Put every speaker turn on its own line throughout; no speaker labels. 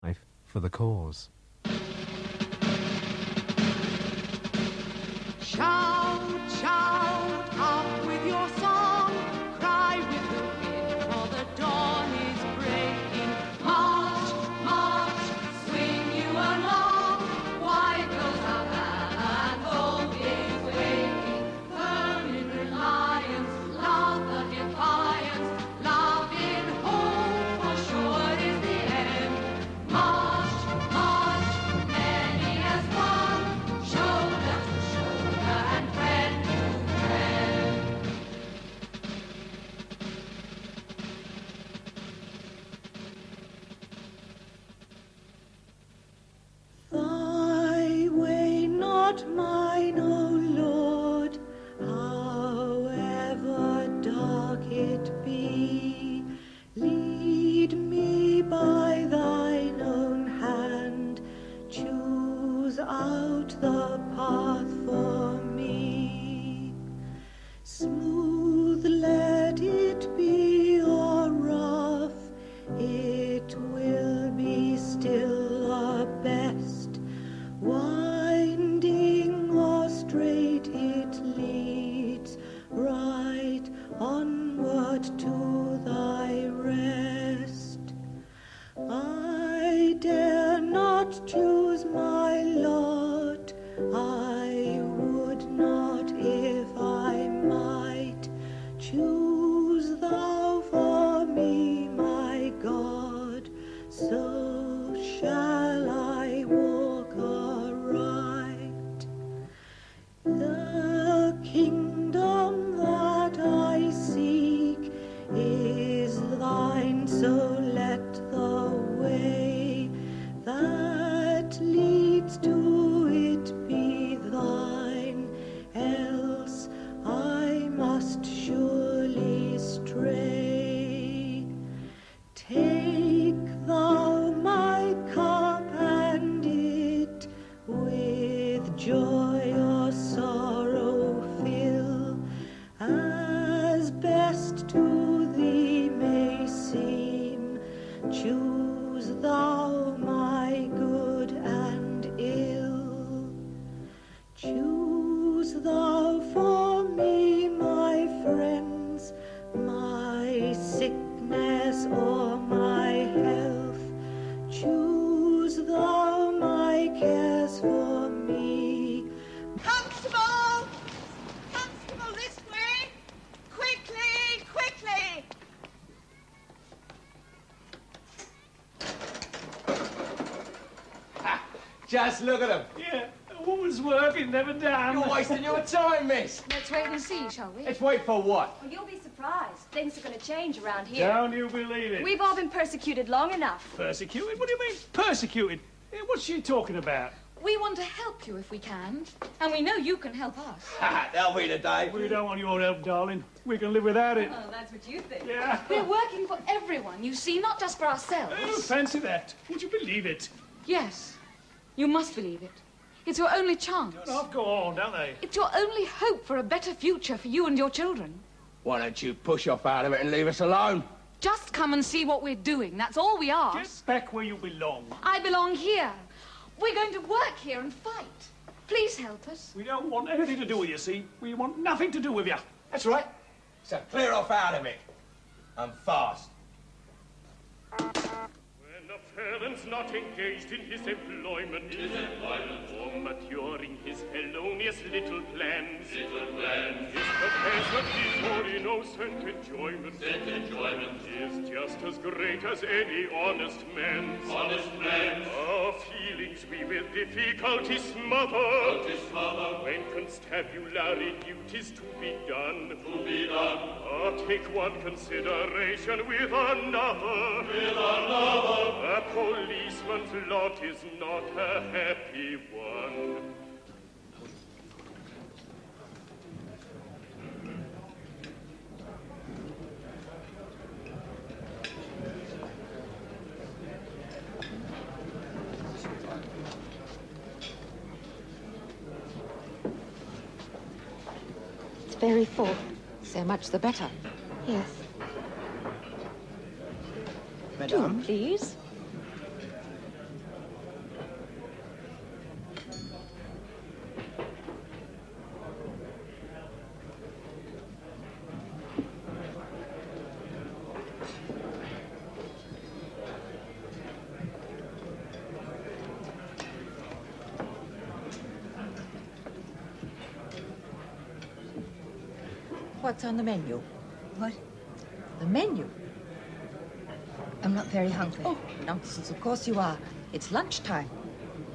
life for the cause.
Shout, shout, up with your song, cry with the wind, for the dawn is breaking. March, march, swing you along, white goes our band, hope is waking. Firm in reliance, love the defiance, love in hope, for sure is the end. March, march, many as one, shoulder to shoulder and friend to friend. Thy way, not mine, O Lord, however dark it be. Lead me by thine own hand, choose out the path for me. Smooth let it be or rough, it will be still the best. Winding or straight it leads, right onward to thy rest. I dare not choose my lot, I would not if I might. Choose thou for me, my God, so shall I walk aright. The kingdom that I seek is thine, so let the way that leads to it be thine, else I must surely stray. Take thou my cup and it with joy or sorrow fill, as best to thee may seem. Choose thou my good and ill. Choose thou for me, my friends, my sickness or my health. Choose thou my cares for me.
Constable! Constable, this way! Quickly, quickly!
Just look at them.
Yeah, a woman's work is never done.
You're wasting your time, miss.
Let's wait and see, shall we?
Let's wait for what?
Well, you'll be surprised. Things are going to change around here.
Don't you believe it?
We've all been persecuted long enough.
Persecuted? What do you mean, persecuted? What's she talking about?
We want to help you if we can. And we know you can help us.
That'll be the day.
We don't want your help, darling. We can live without it.
Oh, that's what you think.
Yeah.
We're working for everyone, you see, not just for ourselves.
Oh, fancy that. Would you believe it?
Yes, you must believe it. It's your only chance.
Don't half go on, don't they?
It's your only hope for a better future for you and your children.
Why don't you push off out of it and leave us alone?
Just come and see what we're doing. That's all we ask.
Get back where you belong.
I belong here. We're going to work here and fight. Please help us.
We don't want anything to do with you, see? We want nothing to do with you.
That's right. So clear off out of it. And fast.
When a felon's not engaged in his employment, or maturing his felonious little plans, his profession, his own innocent enjoyment, is just as great as any honest man's. Our feelings we with difficulty smother, when constabulary duties to be done. Take one consideration with another. A policeman's lot is not a happy one.
Very full. So much the better. Yes.
Madame?
Please.
what's on the menu?
What?
The menu.
I'm not very hungry.
Oh, nonsense. Of course you are. It's lunchtime.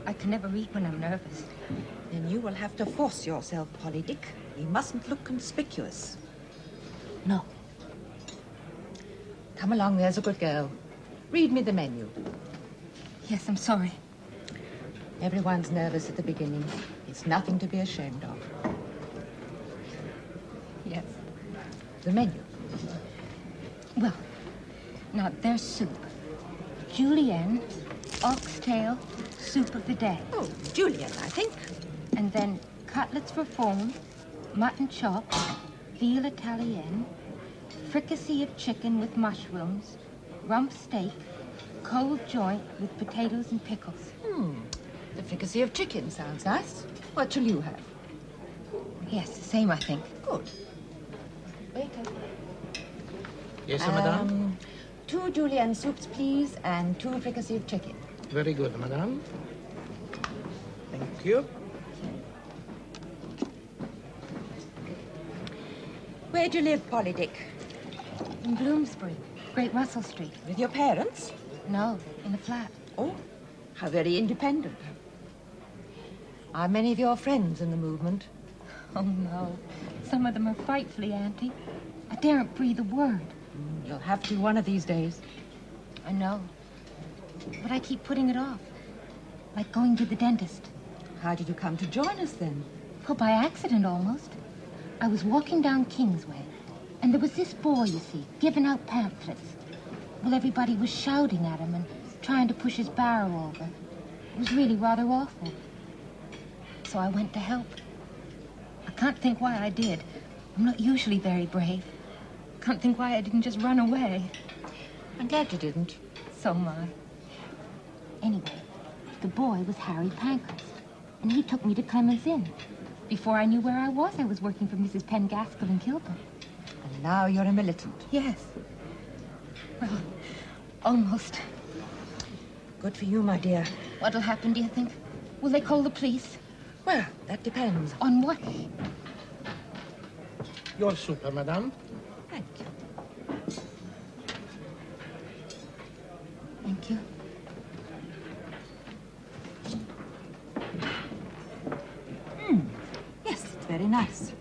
I can never eat when I'm nervous.
Then you will have to force yourself, Polly Dick. You mustn't look conspicuous. No. Come along, there's a good girl. Read me the menu.
Yes, I'm sorry.
Everyone's nervous at the beginning. It's nothing to be ashamed of.
Yes.
The menu.
Well, now there's soup. Julienne, oxtail, soup of the day.
Oh, Julienne, I think.
And then cutlets for fawn, mutton chops, veal Italienne, fricassee of chicken with mushrooms, rump steak, cold joint with potatoes and pickles.
The fricassee of chicken sounds nice. What shall you have?
Yes, the same, I think.
Good. Waiter.
Yes, madame?
2 Julienne soups, please, and 2 fricassee of chicken.
Very good, madame. Thank you.
Where do you live, Polly Dick?
In Bloomsbury, Great Russell Street.
With your parents?
No, in a flat.
Oh, how very independent. Are many of your friends in the movement?
Oh, no. Some of them are frightfully anti. I daren't breathe a word.
You'll have to one of these days.
I know. But I keep putting it off. Like going to the dentist.
How did you come to join us, then?
Well, by accident, almost. I was walking down Kingsway, and there was this boy, you see, giving out pamphlets. Well, everybody was shouting at him and trying to push his barrow over. It was really rather awful. So I went to help. I can't think why I did. I'm not usually very brave. Can't think why I didn't just run away.
I'm glad you didn't.
So am I. Anyway, the boy was Harry Pankhurst, and he took me to Clemens Inn. Before I knew where I was working for Mrs. Pengaskell in Kilburn.
And now you're a militant.
Yes. Well, almost.
Good for you, my dear.
What'll happen, do you think? Will they call the police?
Well, that depends.
On what?
Your soup, madame.
Thank you.
Thank you.
Yes, it's very nice.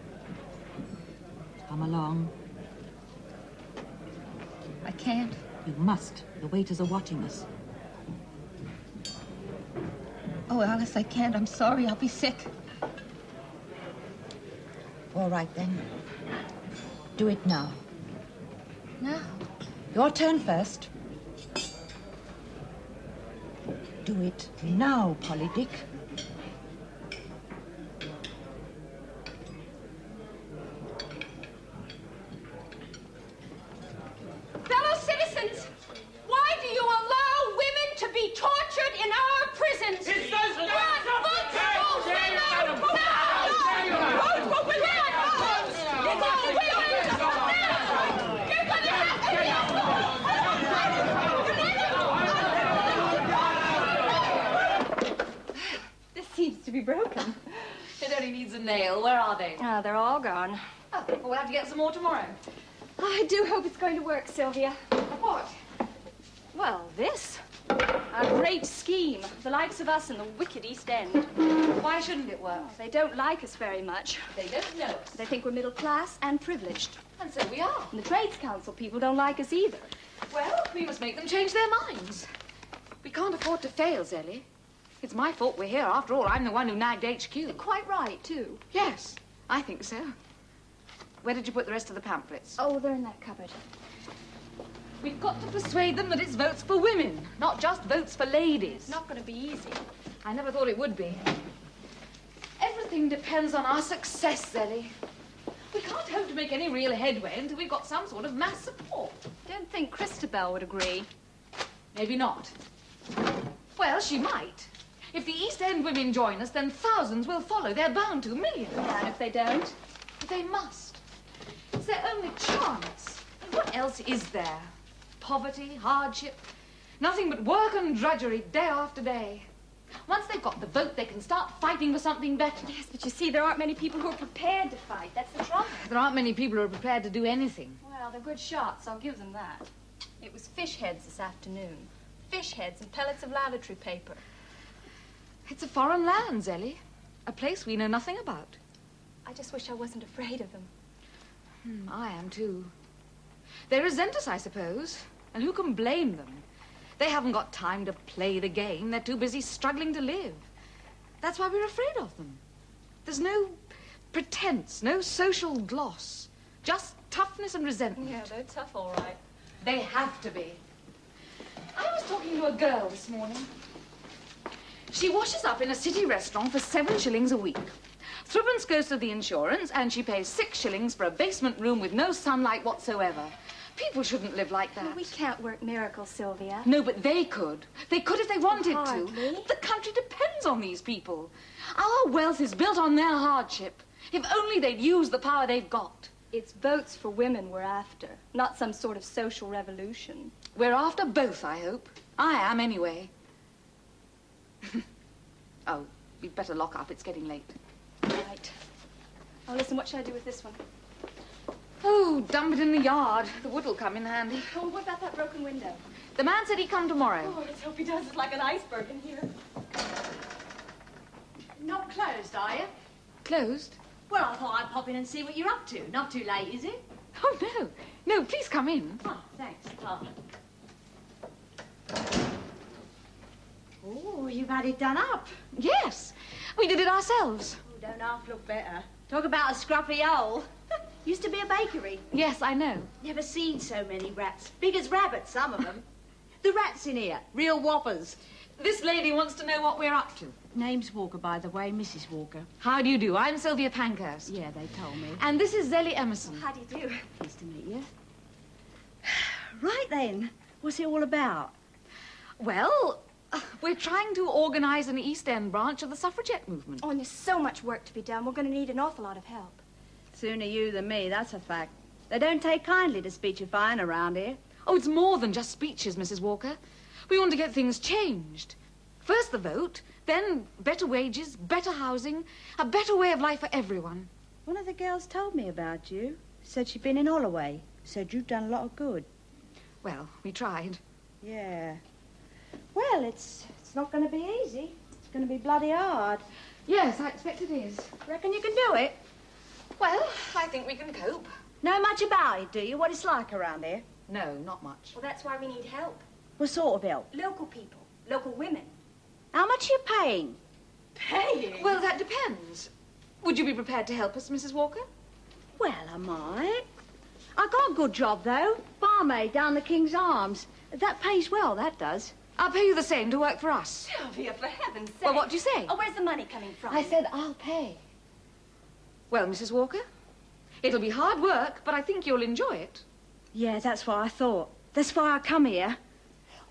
Come along.
I can't.
You must. The waiters are watching us.
Oh, Alice, I can't. I'm sorry. I'll be sick.
All right, then. Do it now.
Now?
Your turn first. Do it now, Polly Dick.
Fellow citizens, why do you allow women to be tortured in our prisons?
It's those
Vote for women! Vote for women!
This seems to be broken.
It only needs a nail. Where are they?
Ah, they're all gone.
Oh, well, we'll have to get some more tomorrow.
I do hope it's going to work, Sylvia.
What?
Well, this. A great scheme. The likes of us in the wicked East End.
Why shouldn't it work?
They don't like us very much.
They don't know us.
They think we're middle class and privileged.
And so we are.
And the Trades Council people don't like us either.
Well, we must make them change their minds. We can't afford to fail, Zelly. It's my fault we're here. After all, I'm the one who nagged HQ.
You're quite right, too.
Yes, I think so. Where did you put the rest of the pamphlets?
Oh, they're in that cupboard.
We've got to persuade them that it's votes for women, not just votes for ladies.
It's not going to be easy.
I never thought it would be. Everything depends on our success, Zelly. We can't hope to make any real headway until we've got some sort of mass support.
Don't think Christabel would agree.
Maybe not. Well, she might. If the East End women join us, then thousands will follow. They're bound to, millions.
Yeah, and if they don't?
But they must. It's their only chance. And what else is there? Poverty, hardship, nothing but work and drudgery day after day. Once they've got the vote, they can start fighting for something better.
Yes, but you see, there aren't many people who are prepared to fight. That's the trouble.
There aren't many people who are prepared to do anything.
Well, they're good shots, I'll give them that. It was fish heads this afternoon. Fish heads and pellets of lavatory paper.
It's a foreign land, Zelly. A place we know nothing about.
I just wish I wasn't afraid of them.
I am, too. They resent us, I suppose. And who can blame them? They haven't got time to play the game. They're too busy struggling to live. That's why we're afraid of them. There's no pretense, no social gloss. Just toughness and resentment.
Yeah, they're tough, all right.
They have to be. I was talking to a girl this morning. She washes up in a city restaurant for 7 shillings a week. Threepence goes to the insurance, and she pays 6 shillings for a basement room with no sunlight whatsoever. People shouldn't live like that.
Well, we can't work miracles, Sylvia.
No, but they could. They could if they wanted
Hardly.
to. The country depends on these people. Our wealth is built on their hardship. If only they'd use the power they've got.
It's votes for women we're after, not some sort of social revolution.
We're after both, I hope. I am, anyway. Oh, we'd better lock up. It's getting late.
Right. Oh, listen, what should I do with this one?
Oh, dump it in the yard. The wood will come in handy.
Oh, what about that broken window?
The man said he'd come tomorrow.
Oh, let's hope he does. It's like an iceberg in here.
Not closed, are you?
Closed?
Well, I thought I'd pop in and see what you're up to. Not too late, is it?
Oh, no. No, please come in.
Oh, thanks. Oh, you've had it done up.
Yes. We did it ourselves.
Oh, don't half look better. Talk about a scruffy hole. Used to be a bakery.
Yes, I know.
Never seen so many rats. Big as rabbits, some of them. The rats in here, real whoppers.
This lady wants to know what we're up to.
Name's Walker, by the way, Mrs. Walker.
How do you do? I'm Sylvia Pankhurst.
Yeah, they told me.
And this is Zelly Emerson.
How do you do?
Pleased to meet you. Right then, what's it all about?
Well, we're trying to organize an East End branch of the suffragette movement.
Oh, and there's so much work to be done. We're going to need an awful lot of help.
Sooner you than me, that's a fact. They don't take kindly to speechifying around here.
Oh, it's more than just speeches, Mrs. Walker. We want to get things changed. First the vote, then better wages, better housing, a better way of life for everyone.
One of the girls told me about you. Said she'd been in Holloway. Said you'd done a lot of good.
Well, we tried.
Yeah. Well, it's not going to be easy. It's going to be bloody hard.
Yes, I expect it is.
Reckon you can do it?
Well, I think we can cope.
Know much about it, do you? What it's like around here?
No, not much.
Well, that's why we need help.
What sort of help?
Local people. Local women.
How much are you paying?
Paying?
Well, that depends. Would you be prepared to help us, Mrs. Walker?
Well, I might. I got a good job, though. Barmaid down the King's Arms. That pays well, that does.
I'll pay you the same to work for us.
Sylvia, for heaven's sake.
Well, what do you say?
Oh, where's the money coming from?
I said I'll pay. Well, Mrs. Walker, it'll be hard work, but I think you'll enjoy it.
Yeah, that's what I thought. That's why I come here.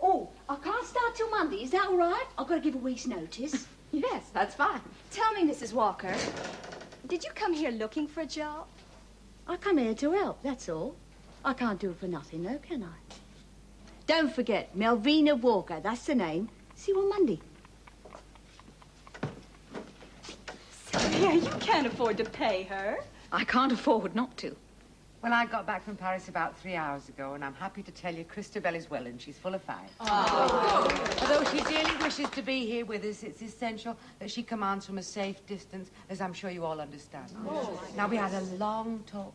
Oh, I can't start till Monday. Is that all right? I've got to give a week's notice.
Yes, that's fine.
Tell me, Mrs. Walker, did you come here looking for a job?
I come here to help, that's all. I can't do it for nothing, though, can I? Don't forget, Melvina Walker, that's the name. See you on Monday.
Sylvia, you can't afford to pay her.
I can't afford not to.
Well, I got back from Paris about 3 hours ago, and I'm happy to tell you Christabel is well, and she's full of fight. Although she dearly wishes to be here with us, it's essential that she commands from a safe distance, as I'm sure you all understand. Now, we had a long talk,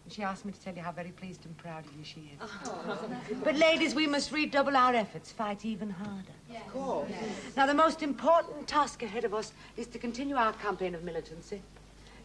and she asked me to tell you how very pleased and proud of you she is. But, ladies, we must redouble our efforts, fight even harder.
Of course.
Now, the most important task ahead of us is to continue our campaign of militancy.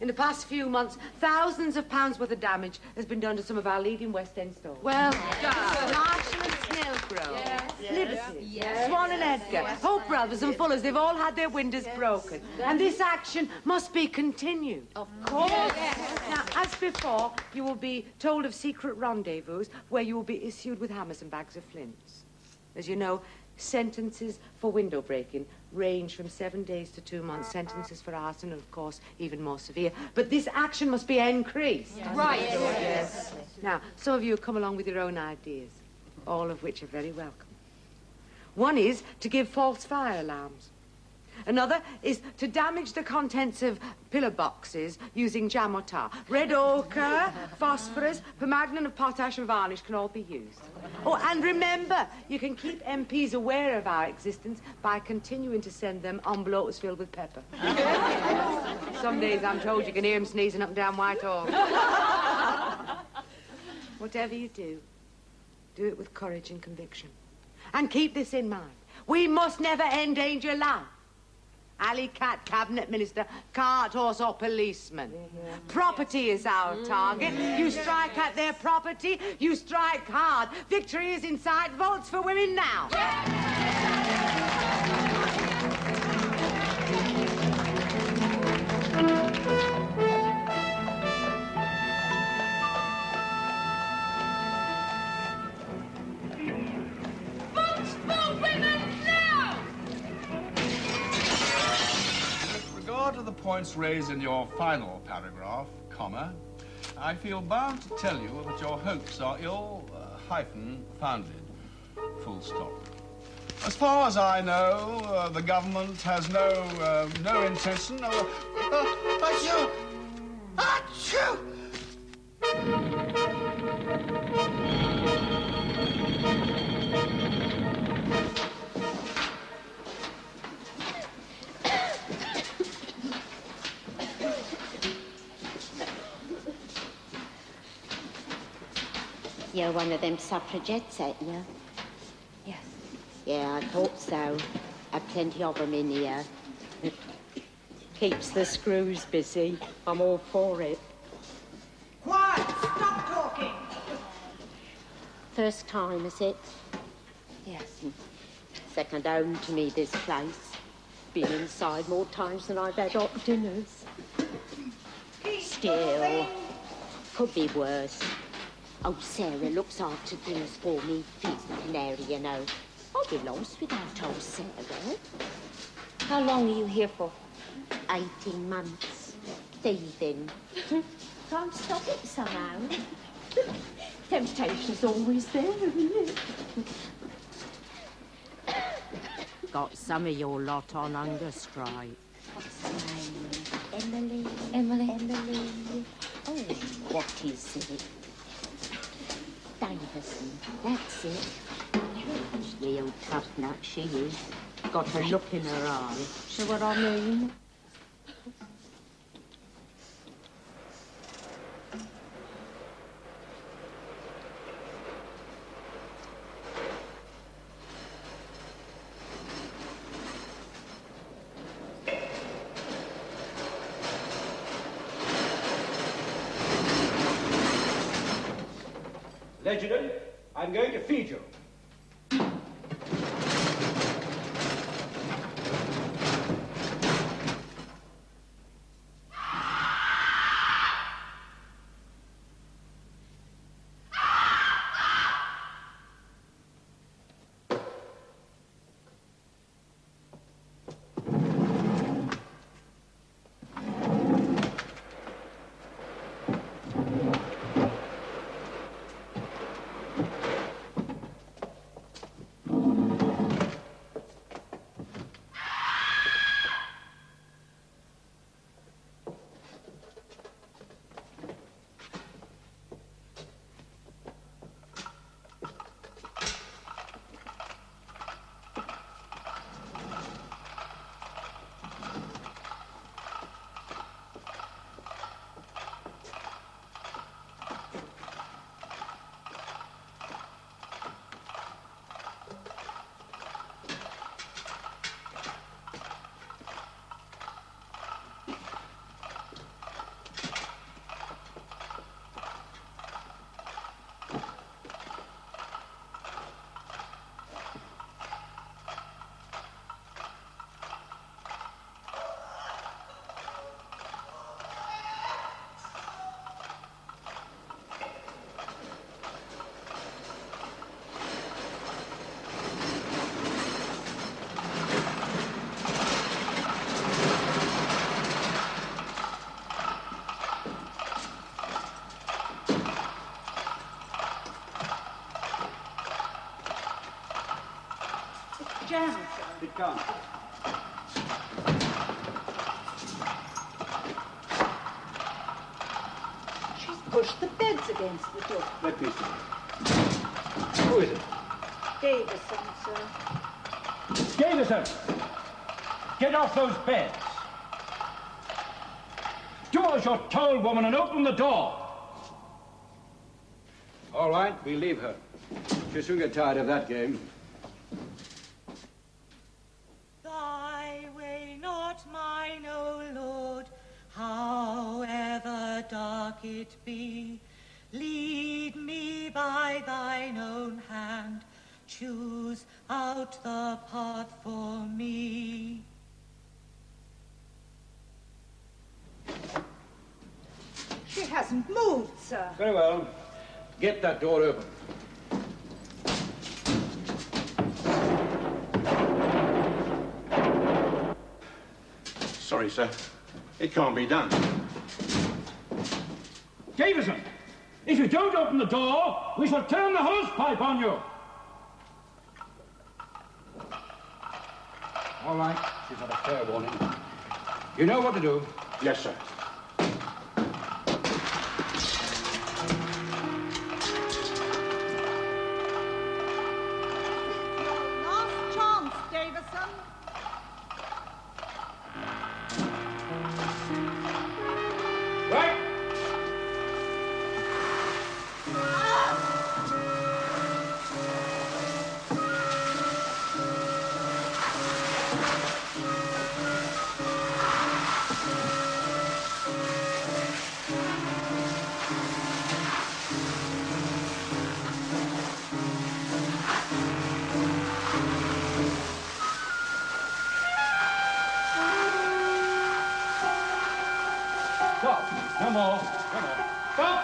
In the past few months, thousands of pounds worth of damage has been done to some of our leading West End stores.
Well,
Marshall and Snellgrove, Liberty, Swan and Edgar, Hope Brothers and Fullers, they've all had their windows broken. And this action must be continued.
Of course.
Now, as before, you will be told of secret rendezvous where you will be issued with hammers and bags of flints. As you know, sentences for window breaking range from 7 days to 2 months. Sentences for arson, of course, even more severe. But this action must be increased.
Yes. Right.
Yes. Now, some of you have come along with your own ideas, all of which are very welcome. One is to give false fire alarms. Another is to damage the contents of pillar boxes using jam or tar. Red ochre, phosphorus, permanganate of potash and varnish can all be used. Oh, and remember, you can keep MPs aware of our existence by continuing to send them envelopes filled with pepper. Some days I'm told you can hear them sneezing up and down Whitehall. Whatever you do it with courage and conviction. And keep this in mind. We must never endanger life. Alley cat, cabinet minister, cart horse or policeman. Property is our target. You strike at their property, you strike hard. Victory is in sight. Votes for women now.
Votes for women now!
With regard to the points raised in your final paragraph, comma, I feel bound to tell you that your hopes are ill-founded, full stop. As far as I know, the government has no intention of... Achoo! Achoo!
You're one of them suffragettes, ain't you?
Yes.
Yeah, I thought so. I've plenty of them in here. Keeps the screws busy. I'm all for it.
Quiet! Stop talking!
First time, is it?
Yes.
Second home to me, this place. Been inside more times than I've had hot dinners. Still, could be worse. Oh, Sarah looks after things for me. Feeds the canary, you know. I'll be lost without old Sarah.
How long are you here for?
18 months. Thieving. Can't stop it somehow. Temptation's always there, isn't it? Got some of your lot on hunger strike. What's her name? Emily. Oh, what is it? Davison, that's it. Real tough nut, she is. Got a look in her eye. See what I mean?
Legendary, I'm going to feed you.
Jam.
It can't.
push the beds against the door.
Let me see. Who is it?
Davison, sir.
Davison! Get off those beds! Do as you're told, woman, and open the door!
All right, we leave her. She'll soon get tired of that game.
Thy way, not mine, O Lord, however dark it be. Lead me by thine own hand, choose out the path for me.
She hasn't moved, sir.
Very well. Get that door open.
Sorry, sir. It can't be done. Davison! If you don't open the door, we shall turn the hose pipe on you!
All right, she's had a fair warning. You know what to do.
Yes, sir.
Last chance, Davison.
Right! Stop! No more. No more. Stop!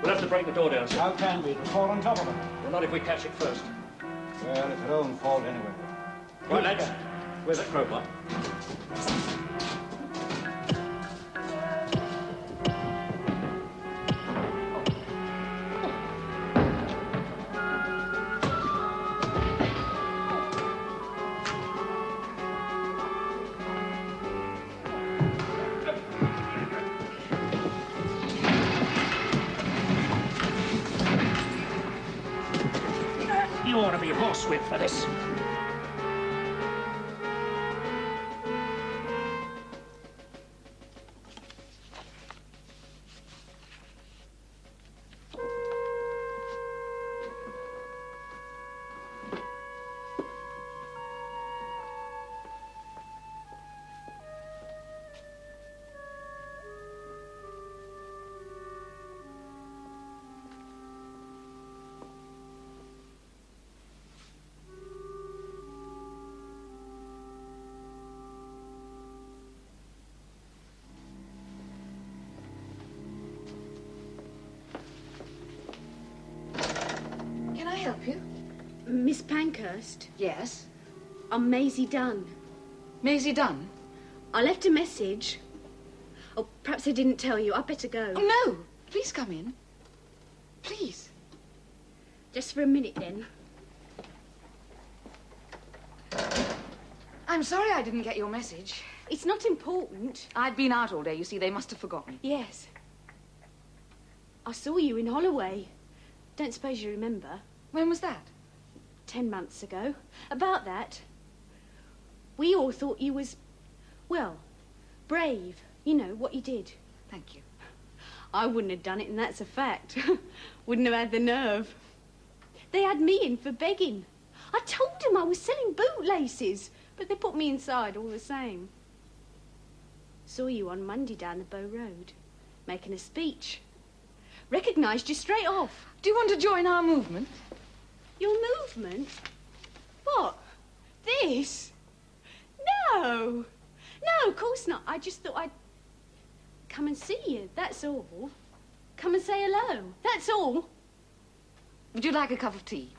We'll have to break the door down, sir.
How can we? It'll fall on top of her.
Well, not if we catch it first.
Well, it's her own fault anyway.
Right, lads. Where's that crowbar? You ought to be horsewhipped for this.
Can I help you?
Miss Pankhurst?
Yes?
I'm Maisie Dunn.
Maisie Dunn?
I left a message. Oh, perhaps I didn't tell you. I'd better go.
Oh, no. Please come in. Please.
Just for a minute, then.
I'm sorry I didn't get your message.
It's not important.
I'd been out all day, you see. They must have forgotten.
Yes. I saw you in Holloway. Don't suppose you remember.
When was that?
10 months ago. About that. We all thought you was, well, brave. You know, what you did.
Thank you.
I wouldn't have done it, and that's a fact. Wouldn't have had the nerve. They had me in for begging. I told them I was selling bootlaces, but they put me inside all the same. Saw you on Monday down the Bow Road, making a speech. Recognised you straight off.
Do you want to join our movement?
Your movement? What? This? No. No, of course not. I just thought I'd come and see you, that's all. Come and say hello, that's all.
Would you like a cup of tea?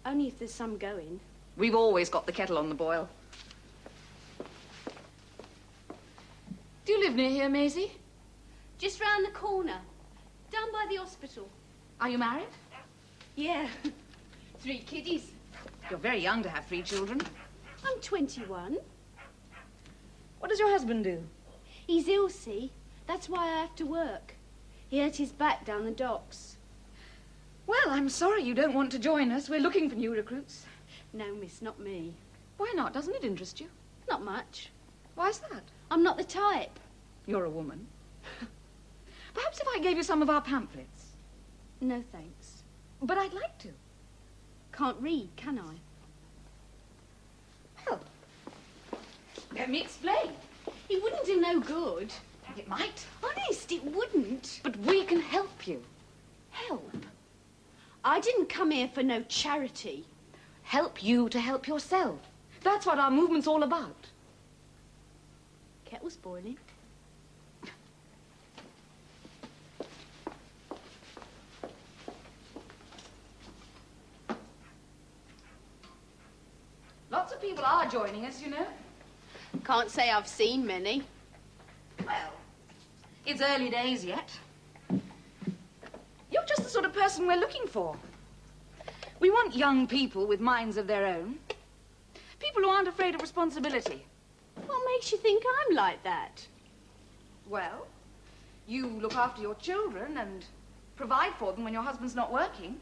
Only if there's some going.
We've always got the kettle on the boil. Do you live near here, Maisie?
Just round the corner, down by the hospital.
Are you married?
Yeah, 3 kiddies.
You're very young to have 3 children.
I'm 21.
What does your husband do?
He's ill, see? That's why I have to work. He hurt his back down the docks.
Well, I'm sorry you don't want to join us. We're looking for new recruits.
No, miss, not me.
Why not? Doesn't it interest you?
Not much.
Why's that?
I'm not the type.
You're a woman. Perhaps if I gave you some of our pamphlets.
No, thanks.
But I'd like to.
Can't read, can I?
Well, let me explain.
It wouldn't do no good.
It might.
Honest, it wouldn't.
But we can help you.
Help? I didn't come here for no charity.
Help you to help yourself. That's what our movement's all about.
Kettle's boiling.
Lots of people are joining us, you know.
Can't say I've seen many.
Well, it's early days yet. You're just the sort of person we're looking for. We want young people with minds of their own. People who aren't afraid of responsibility.
What makes you think I'm like that?
Well, you look after your children and provide for them when your husband's not working.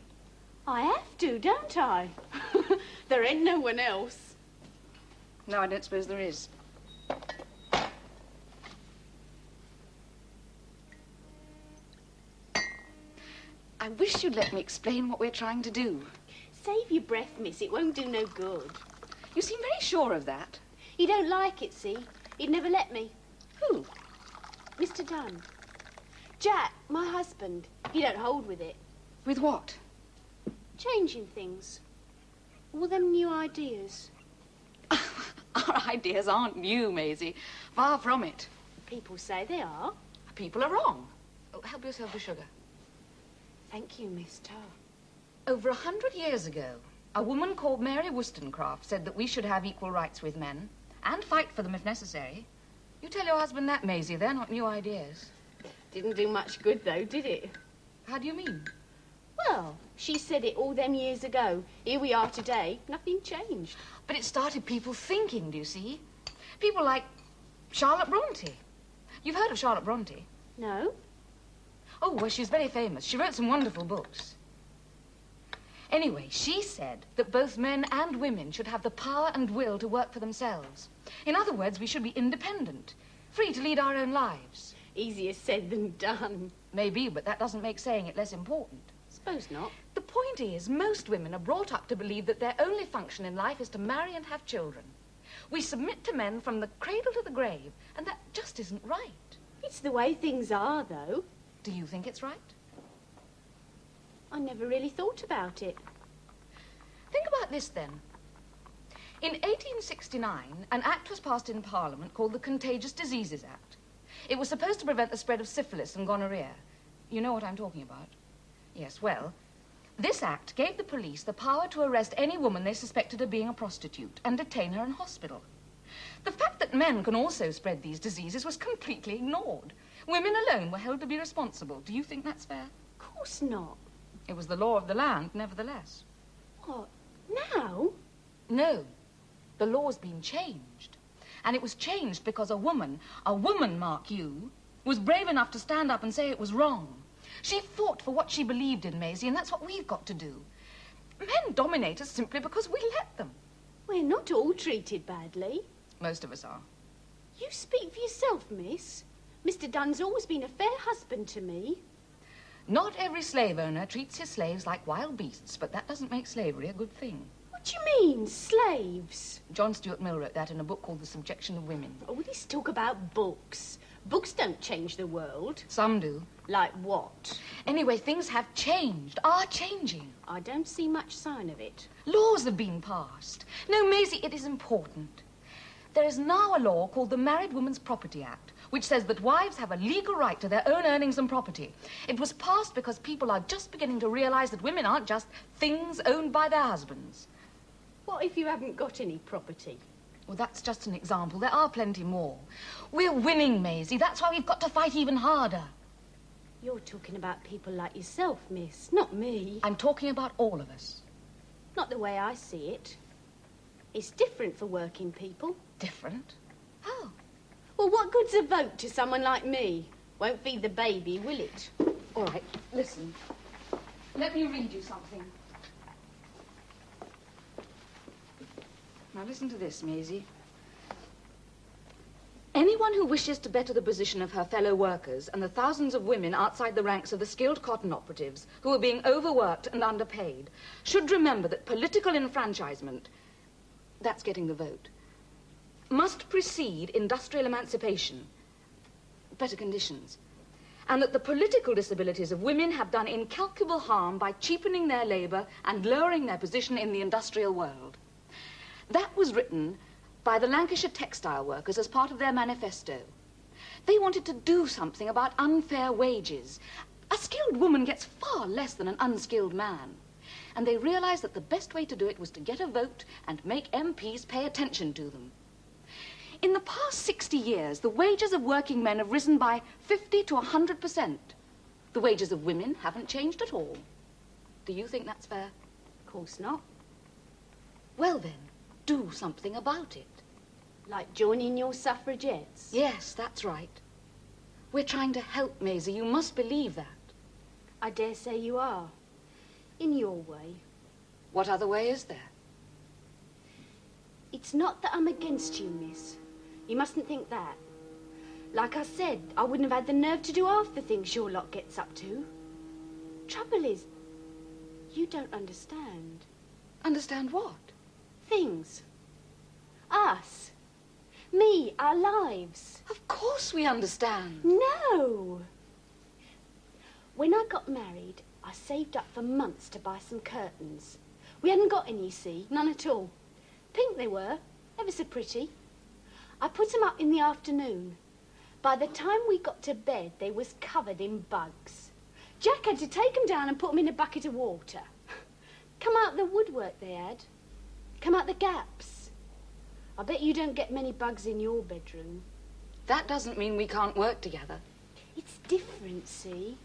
I have to, don't I? There ain't no one else.
No, I don't suppose there is. I wish you'd let me explain what we're trying to do.
Save your breath, miss. It won't do no good.
You seem very sure of that.
He don't like it, see? He'd never let me.
Who?
Mr. Dunn. Jack, my husband. He don't hold with it.
With what?
Changing things. All them new ideas.
Our ideas aren't new, Maisie. Far from it.
People say they are.
People are wrong. Oh, help yourself to sugar.
Thank you, Miss Tarr.
Over 100 years ago, a woman called Mary Wollstonecraft said that we should have equal rights with men and fight for them if necessary. You tell your husband that, Maisie. They're not new ideas.
Didn't do much good, though, did it?
How do you mean?
Well, she said it all them years ago. Here we are today. Nothing changed.
But it started people thinking, do you see? People like Charlotte Bronte. You've heard of Charlotte Bronte?
No.
Oh, well, she's very famous. She wrote some wonderful books. Anyway, she said that both men and women should have the power and will to work for themselves. In other words, we should be independent, free to lead our own lives.
Easier said than done.
Maybe, but that doesn't make saying it less important.
Suppose not.
The point is, most women are brought up to believe that their only function in life is to marry and have children. We submit to men from the cradle to the grave, and that just isn't right.
It's the way things are, though.
Do you think it's right?
I never really thought about it.
Think about this, then. In 1869, an act was passed in Parliament called the Contagious Diseases Act. It was supposed to prevent the spread of syphilis and gonorrhea. You know what I'm talking about? Yes, well, this act gave the police the power to arrest any woman they suspected of being a prostitute and detain her in hospital. The fact that men can also spread these diseases was completely ignored. Women alone were held to be responsible. Do you think that's fair?
Of course not.
It was the law of the land, nevertheless.
What? Now?
No. The law's been changed. And it was changed because a woman, mark you, was brave enough to stand up and say it was wrong. She fought for what she believed in, Maisie, and that's what we've got to do. Men dominate us simply because we let them.
We're not all treated badly.
Most of us are.
You speak for yourself, miss. Mr. Dunn's always been a fair husband to me.
Not every slave owner treats his slaves like wild beasts, but that doesn't make slavery a good thing.
What do you mean, slaves?
John Stuart Mill wrote that in a book called The Subjection of Women.
Oh, let's talk about books. Books don't change the world.
Some do.
Like what?
Anyway, things have changed, are changing.
I don't see much sign of it.
Laws have been passed. No, Maisie, it is important. There is now a law called the Married Women's Property Act, which says that wives have a legal right to their own earnings and property. It was passed because people are just beginning to realize that women aren't just things owned by their husbands.
What if you haven't got any property?
Well, that's just an example. There are plenty more. We're winning, Maisie. That's why we've got to fight even harder.
You're talking about people like yourself, miss, not me.
I'm talking about all of us.
Not the way I see it. It's different for working people.
Different? How?
Well, what good's a vote to someone like me? Won't feed the baby, will it?
All right, listen. Let me read you something. Now listen to this, Maisie. Anyone who wishes to better the position of her fellow workers and the thousands of women outside the ranks of the skilled cotton operatives who are being overworked and underpaid should remember that political enfranchisement, that's getting the vote, must precede industrial emancipation, better conditions, and that the political disabilities of women have done incalculable harm by cheapening their labor and lowering their position in the industrial world. That was written by the Lancashire textile workers as part of their manifesto. They wanted to do something about unfair wages. A skilled woman gets far less than an unskilled man. And they realized that the best way to do it was to get a vote and make MPs pay attention to them. In the past 60 years, the wages of working men have risen by 50 to 100%. The wages of women haven't changed at all. Do you think that's fair?
Of course not.
Well then, do something about it.
Like joining your suffragettes?
Yes, that's right. We're trying to help, Maisie. You must believe that.
I dare say you are. In your way.
What other way is there?
It's not that I'm against you, miss. You mustn't think that. Like I said, I wouldn't have had the nerve to do half the things your lot gets up to. Trouble is, you don't understand.
Understand what?
Things. Us. Me, our lives.
Of course we understand.
No. When I got married, I saved up for months to buy some curtains. We hadn't got any, you see, none at all. Pink they were, ever so pretty. I put them up in the afternoon. By the time we got to bed, they was covered in bugs. Jack had to take them down and put them in a bucket of water. Come out the woodwork they had. Come out the gaps. I bet you don't get many bugs in your bedroom.
That doesn't mean we can't work together.
It's different, see?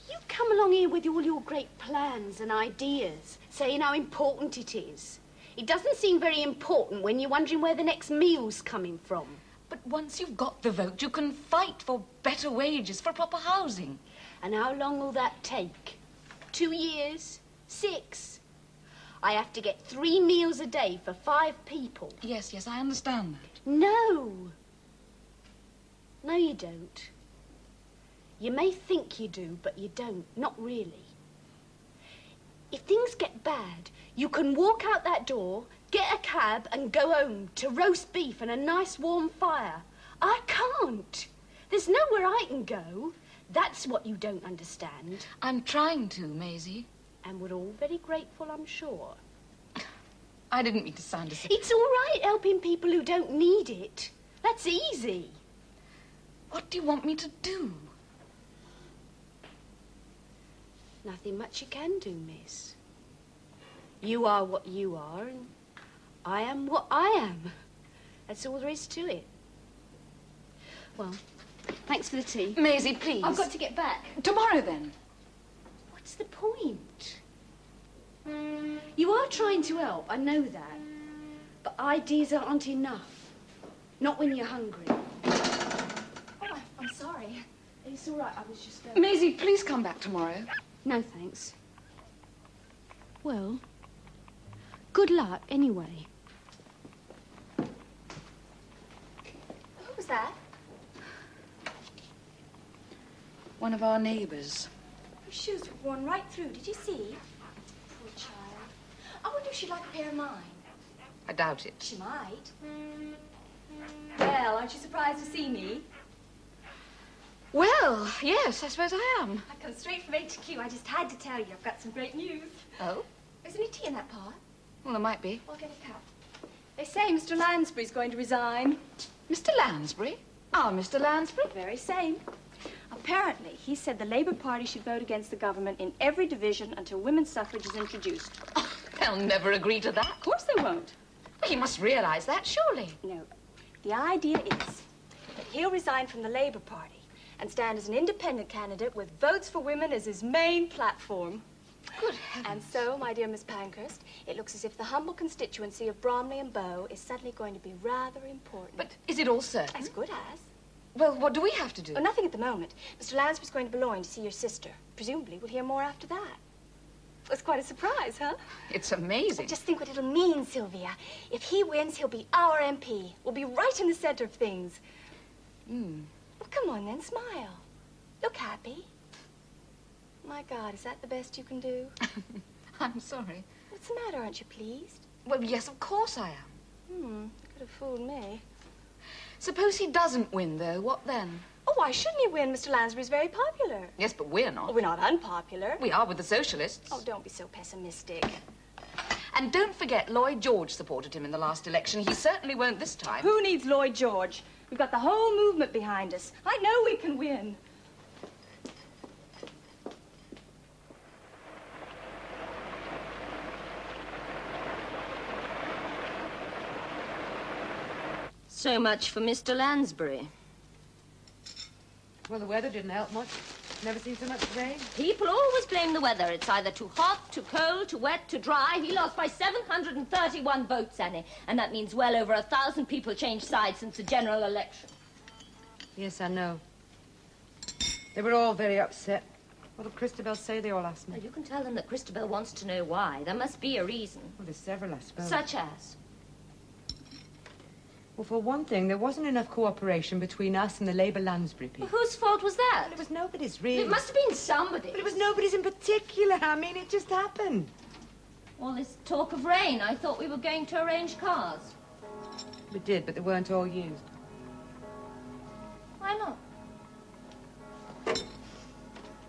You come along here with all your great plans and ideas, saying how important it is. It doesn't seem very important when you're wondering where the next meal's coming from.
But once you've got the vote, you can fight for better wages, for proper housing.
And how long will that take? 2 years? 6? I have to get 3 meals a day for 5 people.
Yes, I understand that.
No. No, you don't. You may think you do, but you don't. Not really. If things get bad, you can walk out that door, get a cab and go home to roast beef and a nice warm fire. I can't. There's nowhere I can go. That's what you don't understand.
I'm trying to, Maisie.
And we're all very grateful, I'm sure.
I didn't mean to sound as...
It's all right helping people who don't need it. That's easy.
What do you want me to do?
Nothing much you can do, miss. You are what you are, and I am what I am. That's all there is to it. Well, thanks for the tea.
Maisie, please.
I've got to get back.
Tomorrow, then.
What's the point? You are trying to help, I know that. But ideas aren't enough. Not when you're hungry.
Oh, I'm sorry.
It's all right, I was just...
Maisie, please come back tomorrow.
No, thanks. Well, good luck, anyway.
Who was that?
One of our neighbours.
Her shoes were worn right through. Did you see? Poor child. I wonder if she'd like a pair of mine.
I doubt it.
She might. Well, aren't you surprised to see me?
Well, yes, I suppose I am.
I've come straight from HQ. I just had to tell you. I've got some great news.
Oh?
Is there any tea in that pot?
Well, there might be.
I'll get a cup. They say Mr. Lansbury's going to resign.
Mr. Lansbury? Our Mr. Lansbury?
The very same. Apparently, he said the Labour Party should vote against the government in every division until women's suffrage is introduced.
Oh, they'll never agree to that.
Of course they won't.
Well, he must realise that, surely.
No. The idea is that he'll resign from the Labour Party and stand as an independent candidate with votes for women as his main platform. Good heavens. And so, my dear Miss Pankhurst, it looks as if the humble constituency of Bromley and Bow is suddenly going to be rather important.
But is it all certain?
As good as.
Well, what do we have to do?
Oh, nothing at the moment. Mr. Lansbury's going to Boulogne to see your sister. Presumably, we'll hear more after that. It's quite a surprise, huh?
It's amazing.
Just think what it'll mean, Sylvia. If he wins, he'll be our MP. We'll be right in the center of things.
Hmm.
Well, come on, then, smile. Look happy. My God, is that the best you can do?
I'm sorry.
What's the matter? Aren't you pleased?
Well, yes, of course I am.
Could have fooled me.
Suppose he doesn't win, though. What then?
Oh, why shouldn't he win? Mr. Lansbury's very popular.
Yes, but we're not.
Oh, we're not unpopular.
We are with the socialists.
Oh, don't be so pessimistic.
And don't forget, Lloyd George supported him in the last election. He certainly won't this time.
Who needs Lloyd George? We've got the whole movement behind us. I know we can win.
So much for Mr. Lansbury.
Well, the weather didn't help much. Never seen so much rain.
People always blame the weather. It's either too hot, too cold, too wet, too dry. He lost by 731 votes, Annie. And that means well over 1,000 people changed sides since the general election.
Yes, I know. They were all very upset. What did Christabel say? They all asked me.
Well, you can tell them that Christabel wants to know why. There must be a reason.
Well, there's several, I suppose.
Such as?
Well, for one thing, there wasn't enough cooperation between us and the Labour Lansbury people.
Well, whose fault was that?
Well, it was nobody's, really.
It must have been somebody's.
But it was nobody's in particular. I mean, it just happened.
All this talk of rain, I thought we were going to arrange cars.
We did, but they weren't all used.
Why not?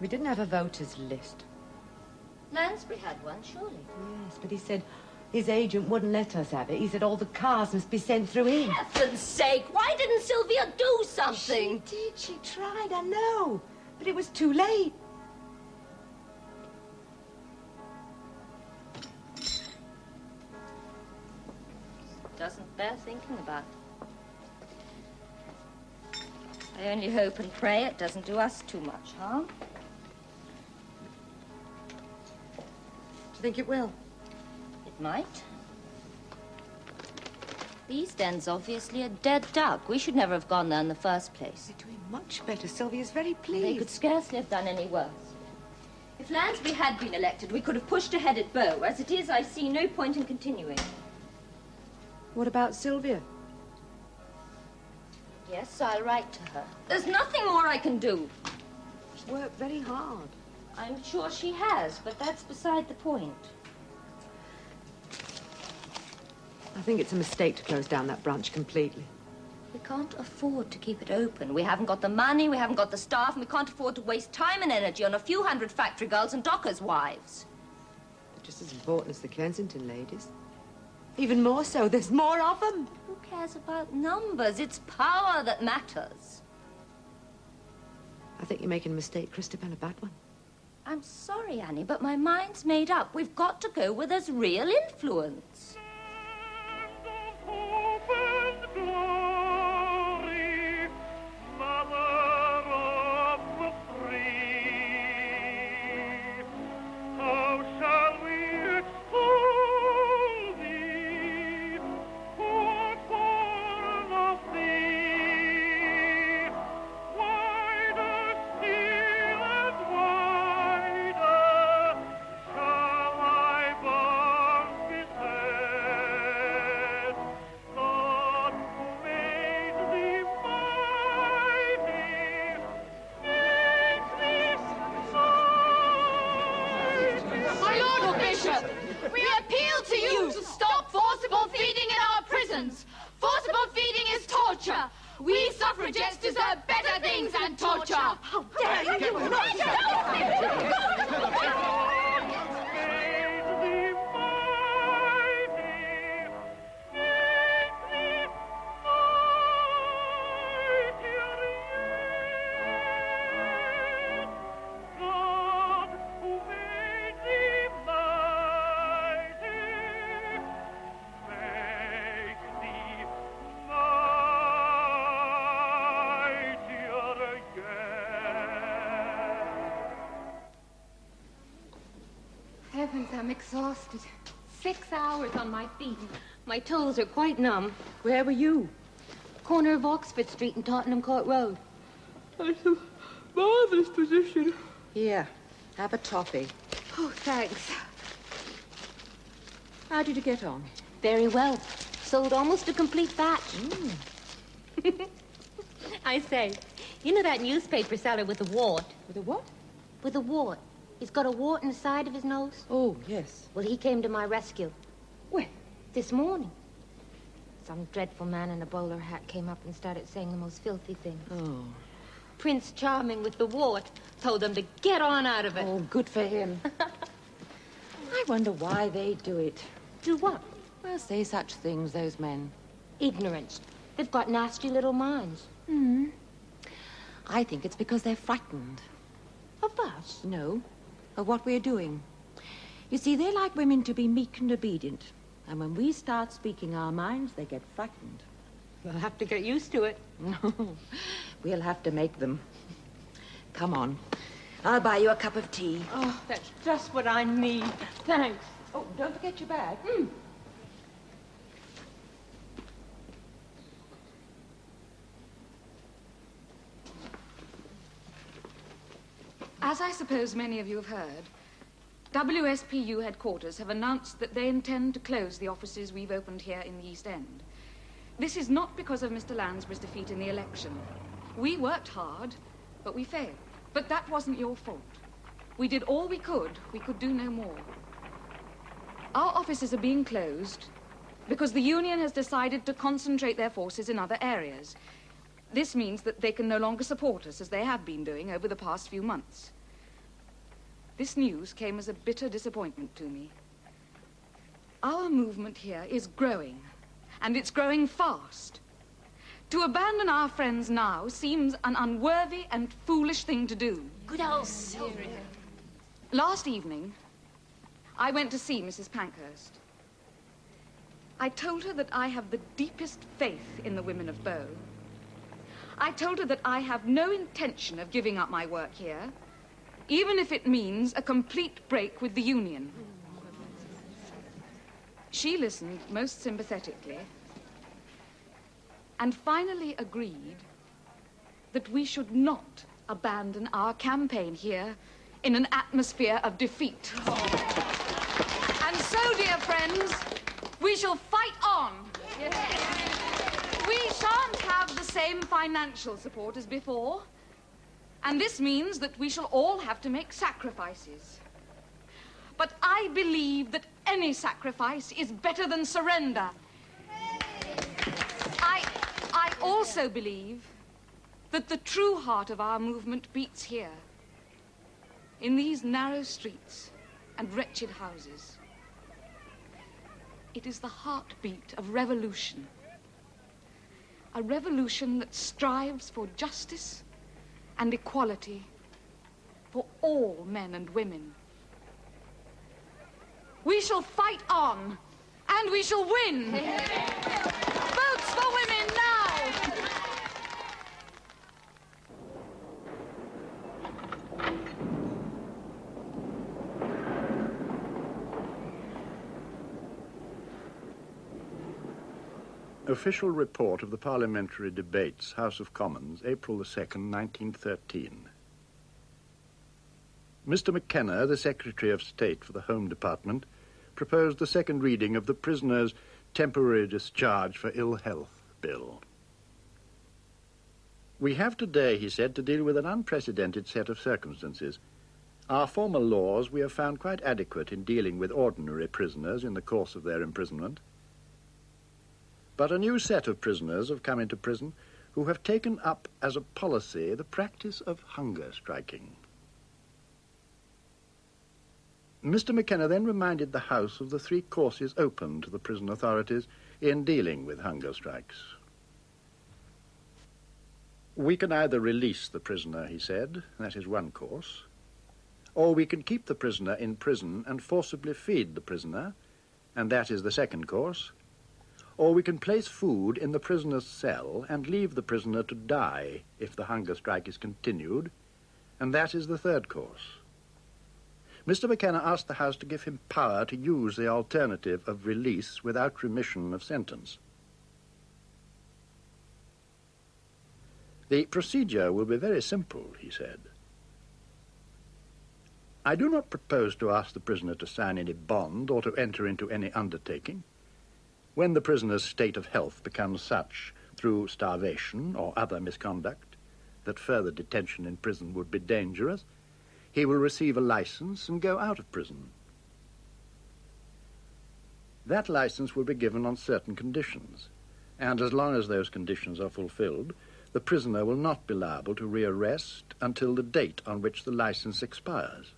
We didn't have a voters list.
Lansbury had one, surely.
Yes, but he said his agent wouldn't let us have it. He said all the cars must be sent through him.
Heaven's sake, why didn't Sylvia do something?
She did. She tried, I know. But it was too late.
Doesn't bear thinking about. I only hope and pray it doesn't do us too much harm.
Do you think it will?
It might. The East End's obviously a dead duck. We should never have gone there in the first place.
They're doing much better. Sylvia's very pleased.
They could scarcely have done any worse. If Lansbury had been elected, we could have pushed ahead at Bow. As it is, I see no point in continuing.
What about Sylvia?
Yes, I'll write to her. There's nothing more I can do.
She's worked very hard.
I'm sure she has, but that's beside the point.
I think it's a mistake to close down that branch completely.
We can't afford to keep it open. We haven't got the money, we haven't got the staff, and we can't afford to waste time and energy on a few hundred factory girls and dockers' wives.
They're just as important as the Kensington ladies. Even more so, there's more of them.
Who cares about numbers? It's power that matters.
I think you're making a mistake, Christabel, a bad one.
I'm sorry, Annie, but my mind's made up. We've got to go where there's real influence.
We suffragettes deserve better things than torture. How dare you!
heavens, I'm exhausted. 6 hours on my feet. My toes are quite numb.
Where were you?
Corner of Oxford Street and Tottenham Court Road.
That's a marvellous position. Here, have a toffee.
Oh, thanks.
How did you get on?
Very well. Sold almost a complete batch. I say, you know that newspaper seller with the wart?
With a what?
With a wart. He's got a wart in the side of his nose.
Oh, yes.
Well, he came to my rescue.
When?
This morning. Some dreadful man in a bowler hat came up and started saying the most filthy things.
Oh.
Prince Charming with the wart told them to get on out of it.
Oh, good for him. I wonder why they do it.
Do what?
Well, say such things, those men.
Ignorance. They've got nasty little minds.
I think it's because they're frightened.
Of us?
No, of what we're doing. You see, they like women to be meek and obedient. And when we start speaking our minds, they get frightened.
We'll have to get used to it.
No, we'll have to make them. Come on. I'll buy you a cup of tea.
Oh, that's just what I need. Thanks.
Oh, don't forget your bag.
As I suppose many of you have heard, WSPU headquarters have announced that they intend to close the offices we've opened here in the East End. This is not because of Mr. Lansbury's defeat in the election. We worked hard, but we failed. But that wasn't your fault. We did all we could do no more. Our offices are being closed because the union has decided to concentrate their forces in other areas. This means that they can no longer support us as they have been doing over the past few months. This news came as a bitter disappointment to me. Our movement here is growing, and it's growing fast. To abandon our friends now seems an unworthy and foolish thing to do.
Good old Sylvia.
Last evening, I went to see Mrs. Pankhurst. I told her that I have the deepest faith in the women of Bow. I told her that I have no intention of giving up my work here, even if it means a complete break with the union. She listened most sympathetically and finally agreed that we should not abandon our campaign here in an atmosphere of defeat. And so, dear friends, we shall fight on. We shan't have the same financial support as before, and this means that we shall all have to make sacrifices. But I believe that any sacrifice is better than surrender. I also believe that the true heart of our movement beats here, in these narrow streets and wretched houses. It is the heartbeat of revolution. A revolution that strives for justice and equality for all men and women. We shall fight on, and we shall win. Votes for women now!
Official report of the Parliamentary Debates, House of Commons, April the 2nd, 1913. Mr. McKenna, the Secretary of State for the Home Department, proposed the second reading of the Prisoner's Temporary Discharge for Ill Health Bill. We have today, he said, to deal with an unprecedented set of circumstances. Our former laws we have found quite adequate in dealing with ordinary prisoners in the course of their imprisonment. But a new set of prisoners have come into prison who have taken up as a policy the practice of hunger striking. Mr. McKenna then reminded the House of the 3 courses open to the prison authorities in dealing with hunger strikes. We can either release the prisoner, he said, that is one course, or we can keep the prisoner in prison and forcibly feed the prisoner, and that is the second course, or we can place food in the prisoner's cell and leave the prisoner to die if the hunger strike is continued, and that is the third course. Mr. McKenna asked the House to give him power to use the alternative of release without remission of sentence. The procedure will be very simple, he said. I do not propose to ask the prisoner to sign any bond or to enter into any undertaking. When the prisoner's state of health becomes such, through starvation or other misconduct, that further detention in prison would be dangerous, he will receive a license and go out of prison. That license will be given on certain conditions, and as long as those conditions are fulfilled, the prisoner will not be liable to rearrest until the date on which the license expires.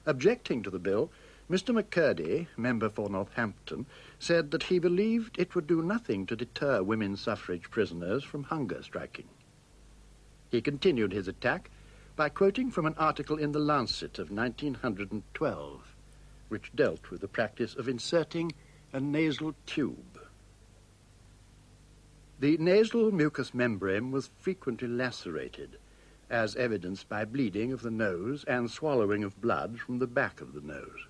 Objecting to the bill, Mr. McCurdy, member for Northampton, said that he believed it would do nothing to deter women's suffrage prisoners from hunger striking. He continued his attack by quoting from an article in the Lancet of 1912, which dealt with the practice of inserting a nasal tube. The nasal mucous membrane was frequently lacerated, as evidenced by bleeding of the nose and swallowing of blood from the back of the nose.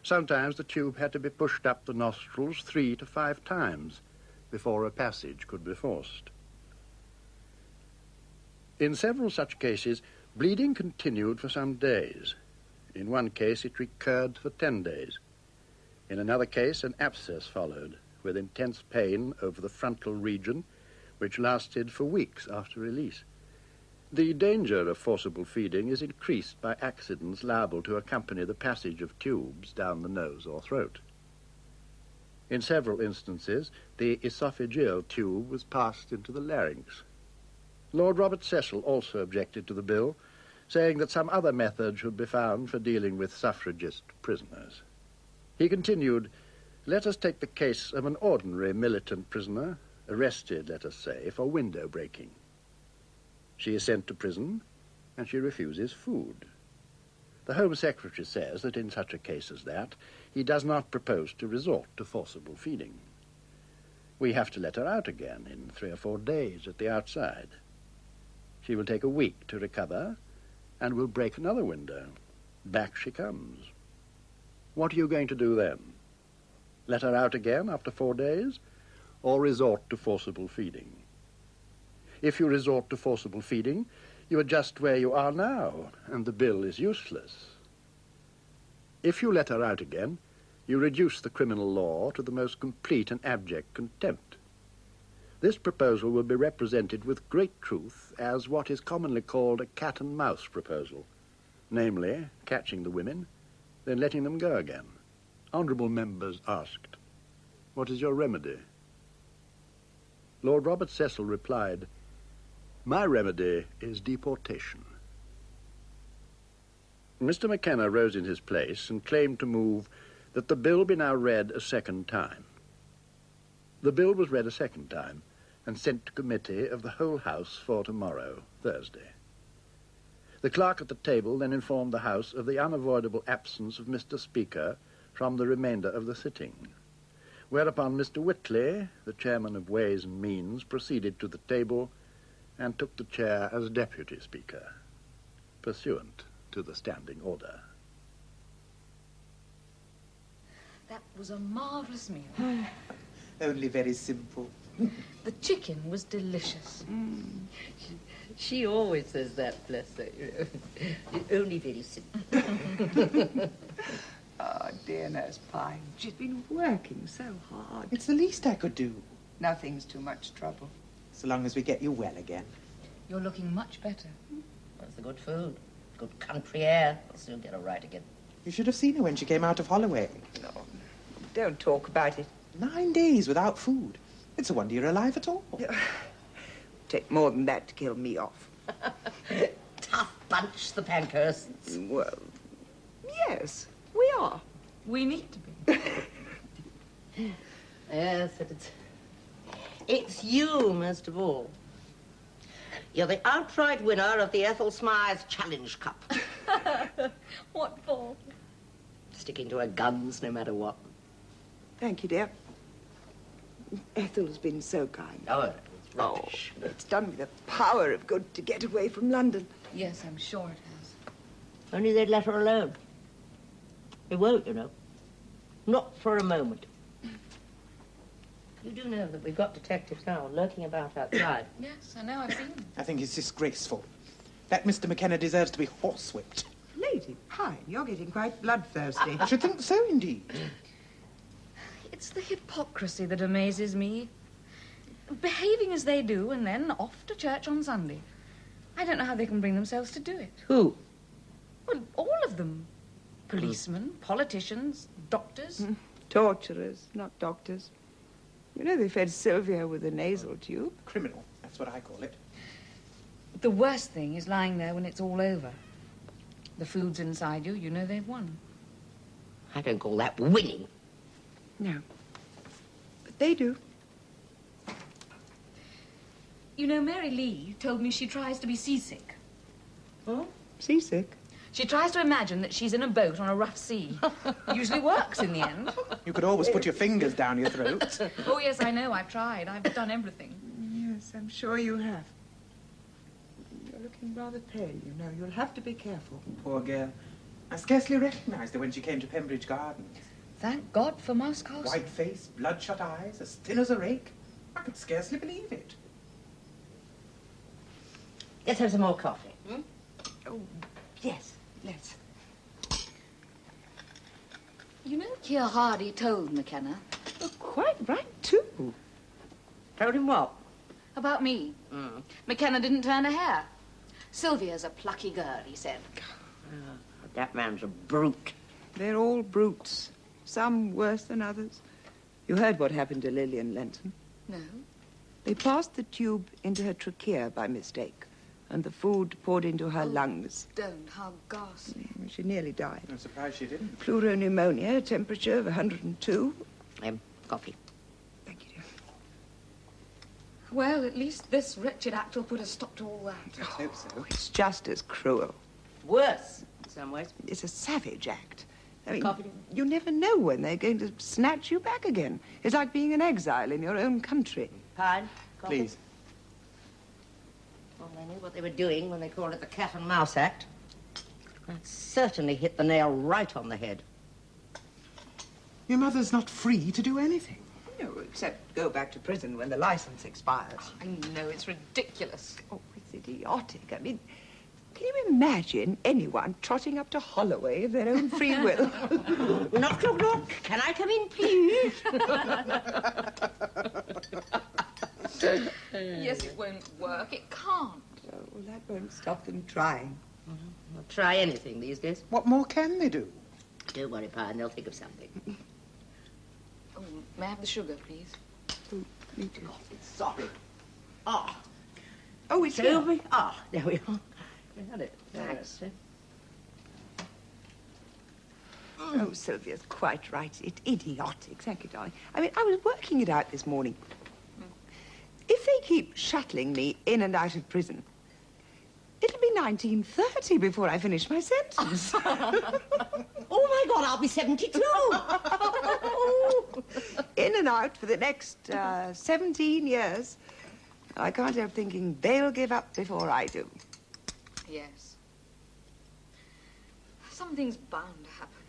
Sometimes the tube had to be pushed up the nostrils 3 to 5 times before a passage could be forced. In several such cases, bleeding continued for some days. In one case, it recurred for 10 days. In another case, an abscess followed, with intense pain over the frontal region, which lasted for weeks after release. The danger of forcible feeding is increased by accidents liable to accompany the passage of tubes down the nose or throat. In several instances, the esophageal tube was passed into the larynx. Lord Robert Cecil also objected to the bill, saying that some other method should be found for dealing with suffragist prisoners. He continued, "Let us take the case of an ordinary militant prisoner, arrested, let us say, for window breaking. She is sent to prison, and she refuses food. The Home Secretary says that in such a case as that, he does not propose to resort to forcible feeding. We have to let her out again in 3 or 4 days at the outside. She will take a week to recover, and will break another window. Back she comes. What are you going to do then? Let her out again after 4 days, or resort to forcible feeding? If you resort to forcible feeding, you are just where you are now, and the bill is useless. If you let her out again, you reduce the criminal law to the most complete and abject contempt. This proposal will be represented with great truth as what is commonly called a cat-and-mouse proposal, namely, catching the women, then letting them go again. Honourable members asked, what is your remedy? Lord Robert Cecil replied, my remedy is deportation. Mr. McKenna rose in his place and claimed to move that the bill be now read a second time. The bill was read a second time and sent to committee of the whole House for tomorrow, Thursday. The clerk at the table then informed the House of the unavoidable absence of Mr. Speaker from the remainder of the sitting, whereupon Mr. Whitley, the chairman of Ways and Means, proceeded to the table and took the chair as Deputy Speaker, pursuant to the standing order.
That was a marvellous meal.
Only very simple.
The chicken was delicious.
She always says that, bless her. Only very simple.
Oh, dear Nurse Pine.
She's been working so hard.
It's the least I could do. Nothing's too much trouble. So long as we get you well again.
You're looking much better.
That's the good food. Good country air. I'll soon get her right again.
You should have seen her when she came out of Holloway.
No, don't talk about it.
9 days without food. It's a wonder you're alive at all.
Take more than that to kill me off. Tough bunch, the Pankhursts. Well, yes, we are.
We need to be.
Yes, but it's you, most of all. You're the outright winner of the Ethel Smythe Challenge Cup.
What for?
Sticking to her guns no matter what.
Thank you, dear. Ethel's been so kind.
Oh, it's rubbish.
Oh, it's done me the power of good to get away from London.
Yes, I'm sure it has.
Only they'd let her alone. They won't, you know. Not for a moment. You do know that we've got detectives now lurking about outside.
Yes, I know, I've seen them.
I think it's disgraceful. That Mr. McKenna deserves to be horsewhipped.
Lady Pine, you're getting quite bloodthirsty.
I should think so, indeed.
It's the hypocrisy that amazes me. Behaving as they do and then off to church on Sunday. I don't know how they can bring themselves to do it.
Who?
Well, all of them. Policemen, politicians, doctors.
Torturers, not doctors. You know, they fed Sylvia with a nasal tube.
Criminal, that's what I call it.
The worst thing is lying there when it's all over. The food's inside you, you know they've won.
I don't call that winning.
No. But they do.
You know, Mary Lee told me she tries to be seasick.
Oh? Seasick?
She tries to imagine that she's in a boat on a rough sea. Usually works in the end.
You could always put your fingers down your throat.
Oh, yes, I know. I've tried. I've done everything.
Yes, I'm sure you have. You're looking rather pale, you know. You'll have to be careful.
Poor girl. I scarcely recognised her when she came to Pembridge Gardens.
Thank God for Mouse Castle.
White face, bloodshot eyes, as thin as a rake. I could scarcely believe it.
Let's have some more coffee. Hmm?
Oh, yes, let's.
You know, Keir Hardy told McKenna.
Oh, quite right, too.
Told him what?
About me. McKenna didn't turn a hair. Sylvia's a plucky girl, he said.
That man's a brute.
They're all brutes. Some worse than others. You heard what happened to Lillian Lenton?
No.
They passed the tube into her trachea by mistake, and the food poured into her lungs.
Don't. How ghastly.
She nearly died.
I'm surprised she didn't.
Pleuropneumonia, temperature of 102.
Coffee.
Thank you, dear.
Well, at least this wretched act will put a stop to all that.
Let's hope so.
It's just as cruel.
Worse, in some ways.
It's a savage act. I mean,
Coffee.
you never know when they're going to snatch you back again. It's like being an exile in your own country.
Pine, coffee.
Please.
Well, they knew what they were doing when they called it the Cat and Mouse Act. That certainly hit the nail right on the head.
Your mother's not free to do anything.
No, except go back to prison when the license expires.
I know, it's ridiculous.
Oh, it's idiotic. I mean, can you imagine anyone trotting up to Holloway of their own free will?
Knock, knock, knock. Can I come in, please?
Yes, it won't work. It can't.
Oh, well, that won't stop them trying.
They'll try anything these days.
What more can they do?
Don't worry, Pine. They'll think of something.
Oh, may I have the sugar, please?
Oh, me too.
Sorry. Ah.
Oh, it's
Sylvie. Ah, there we are. We had it.
Thanks. Oh, Sylvia's quite right. It's idiotic. Thank you, darling. I mean, I was working it out this morning. If they keep shuttling me in and out of prison, it'll be 1930 before I finish my sentence.
Oh, my God, I'll be 72.
In and out for the next 17 years. I can't help thinking they'll give up before I do.
Yes. Something's bound to happen.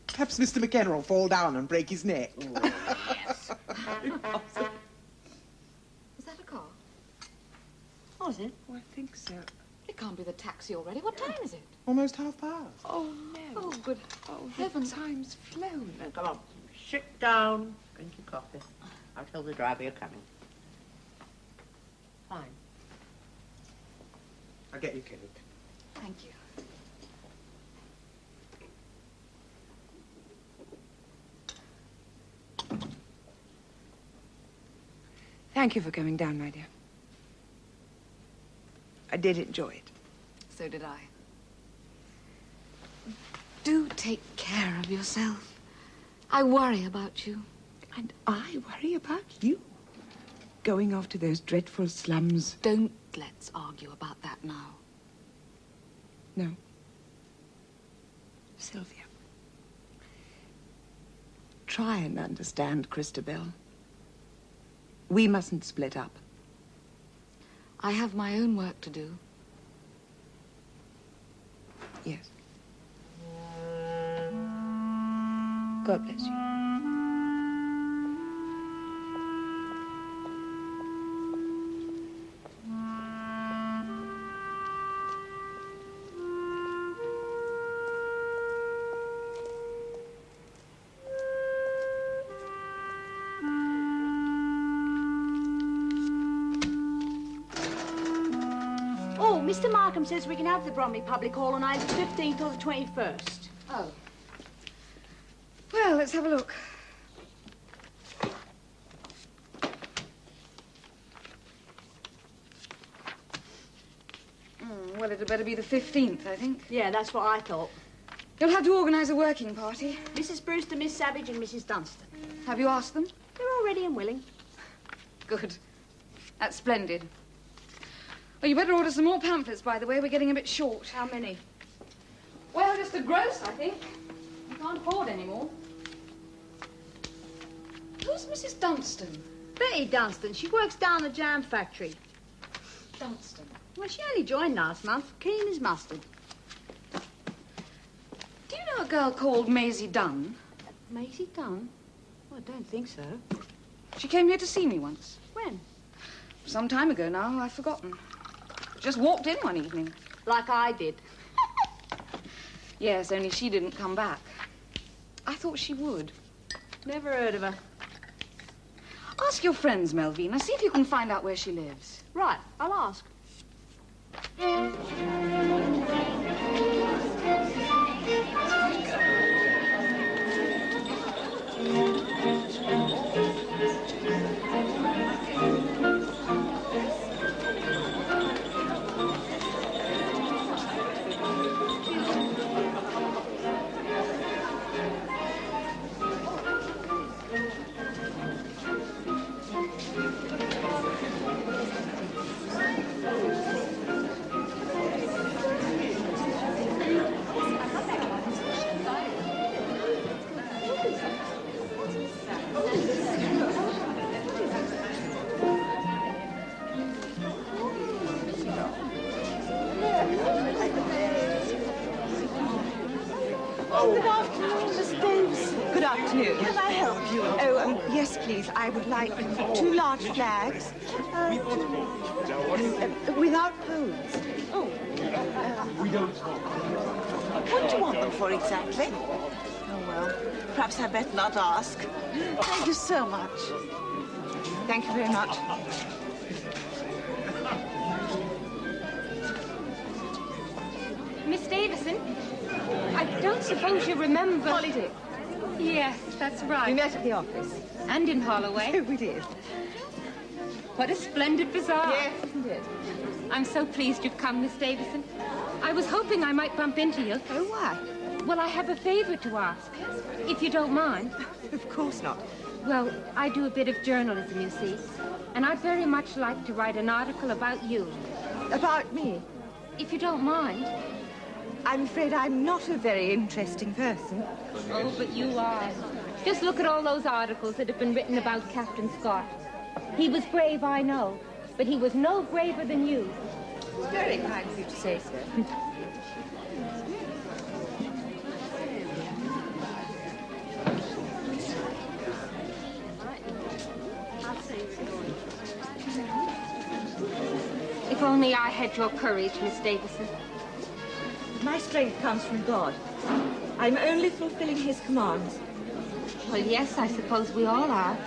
Perhaps Mr. McKenna will fall down and break his neck.
Yes. Is that a car?
Oh, is it?
Oh, I think so.
It can't be the taxi already. What time is it?
Almost 5:30.
Oh, no.
Oh, good heavens.
Time's flown.
Now, come on. Sit down. Drink your coffee. I'll tell the driver you're coming. Fine.
I'll get you cake.
Thank you.
Thank you for coming down, my dear. I did enjoy it.
So did I. Do take care of yourself. I worry about you.
And I worry about you. Going off to those dreadful slums.
Don't let's argue about that now.
No. Sylvia. Try and understand Christabel. We mustn't split up.
I have my own work to do.
Yes. God bless you.
Oh, Mr. Markham says we can have the Bromley Public Hall on either the 15th or the 21st.
Oh. Well, let's have a look. Well, it'd better be the 15th, I think.
Yeah, that's what I thought.
You'll have to organise a working party.
Mrs. Brewster, Miss Savage, and Mrs. Dunstan.
Have you asked them?
They're all ready and willing.
Good. That's splendid. Well, you better order some more pamphlets, by the way. We're getting a bit short.
How many?
Well, just a gross, I think. We can't afford any more. Who's Mrs. Dunstan?
Betty Dunstan. She works down the jam factory.
Dunstan?
Well, she only joined last month, keen as mustard.
Do you know a girl called Maisie Dunn?
Maisie Dunn? Well, I don't think so.
She came here to see me once.
When?
Some time ago now. I've forgotten. Just walked in one evening.
Like I did.
Yes, only she didn't come back. I thought she would.
Never heard of her.
Ask your friends, Melvina. See if you can find out where she lives.
Right, I'll ask.
Good afternoon, Miss Davis.
Good afternoon.
Can I help you?
Oh, yes, please. I would like 2 large flags. Without poles.
Oh.
We don't talk.
What do you want them for exactly? Oh, well, perhaps I'd better not ask. Thank you so much.
Thank you very much.
Miss Davison, I don't suppose you remember...
Polly did.
Yes, that's right.
We met at the office.
And in Holloway.
We did.
What a splendid bazaar.
Yes, isn't it?
I'm so pleased you've come, Miss Davison. I was hoping I might bump into you.
Oh, why?
Well, I have a favor to ask, if you don't mind.
Of course not.
Well, I do a bit of journalism, you see, and I'd very much like to write an article about you.
About me?
If you don't mind.
I'm afraid I'm not a very interesting person.
Oh, but you are. Just look at all those articles that have been written about Captain Scott. He was brave, I know, but he was no braver than you.
It's very kind of you to say so.
If only I had your courage, Miss Davison.
My strength comes from God. I'm only fulfilling his commands.
Well, yes, I suppose we all are,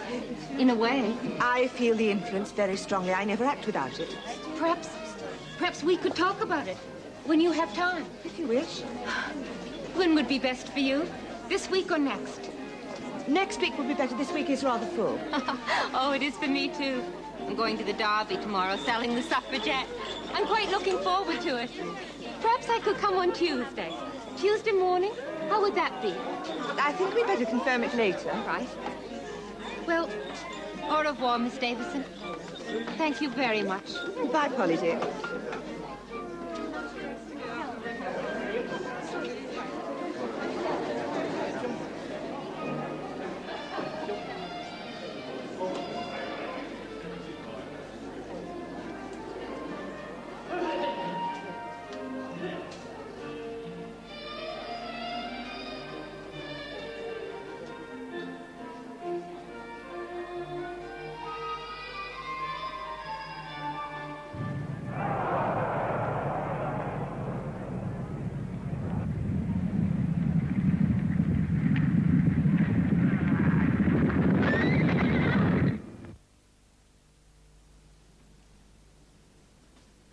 in a way.
I feel the influence very strongly. I never act without it.
Perhaps we could talk about it when you have time.
If you wish.
When would be best for you? This week or next?
Next week will be better. This week is rather full.
Oh, it is for me, too. I'm going to the Derby tomorrow, selling the suffragette. I'm quite looking forward to it. Perhaps I could come on Tuesday. Tuesday morning? How would that be?
I think we'd better confirm it later.
Right. Well, au revoir, Miss Davison. Thank you very much.
Bye, Polly, dear.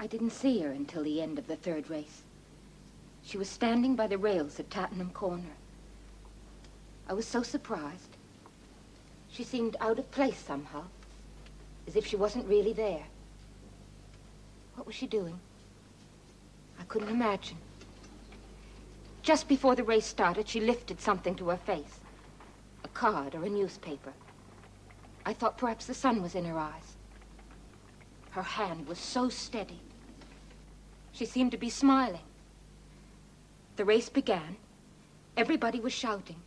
didn't see her until the end of the third race. She was standing by the rails at Tattenham Corner. I was so surprised. She seemed out of place somehow, as if she wasn't really there. What was she doing? I couldn't imagine. Just before the race started, she lifted something to her face. A card or a newspaper. I thought perhaps the sun was in her eyes. Her hand was so steady. She seemed to be smiling. The race began. Everybody was shouting.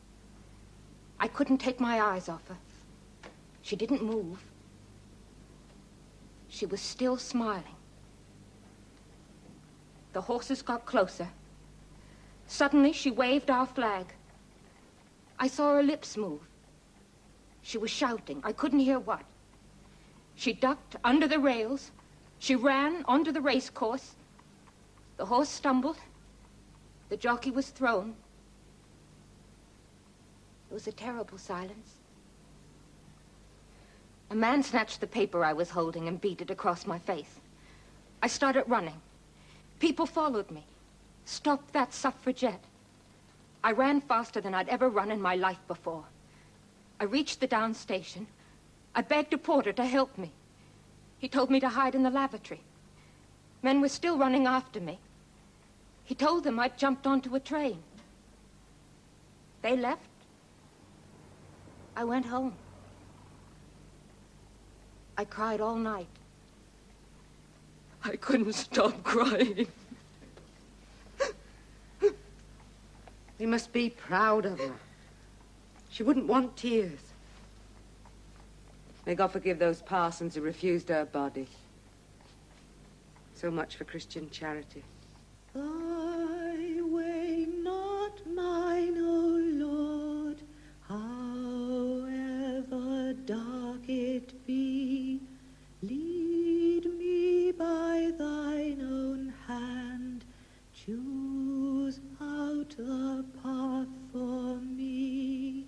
I couldn't take my eyes off her. She didn't move. She was still smiling. The horses got closer. Suddenly, she waved our flag. I saw her lips move. She was shouting. I couldn't hear what. She ducked under the rails. She ran onto the race course. The horse stumbled. The jockey was thrown. It was a terrible silence. A man snatched the paper I was holding and beat it across my face. I started running. People followed me. Stop that suffragette. I ran faster than I'd ever run in my life before. I reached the down station. I begged a porter to help me. He told me to hide in the lavatory. Men were still running after me. He told them I'd jumped onto a train. They left. I went home. I cried all night. I couldn't stop crying.
They must be proud of her. She wouldn't want tears. May God forgive those parsons who refused her body. So much for Christian charity.
Thy way, not mine, O Lord, however dark it be, lead me by thine own hand, choose out the path for me.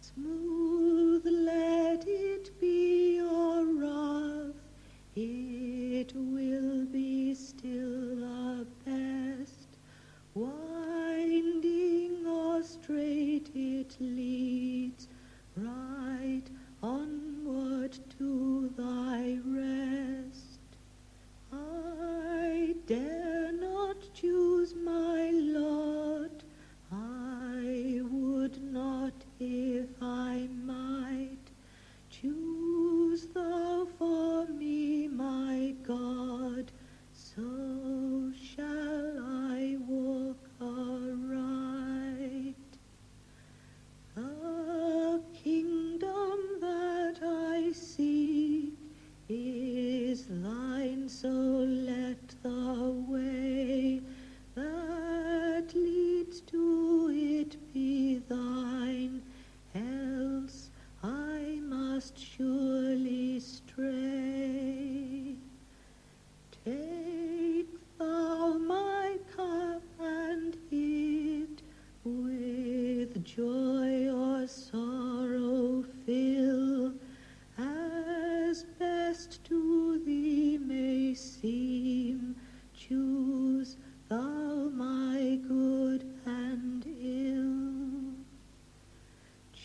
Smooth let it be or rough, it will be still the best. Winding or straight it leads, right onward to thy rest. I dare not choose my lot, I would not if I might. Choose thou for me, my God, so shall I walk aright. The kingdom that I seek is thine, so let the way that leads to it be thine, else I must surely stray. Take thou my cup and it with joy or sorrow fill, as best to thee may seem. Choose thou my good and ill.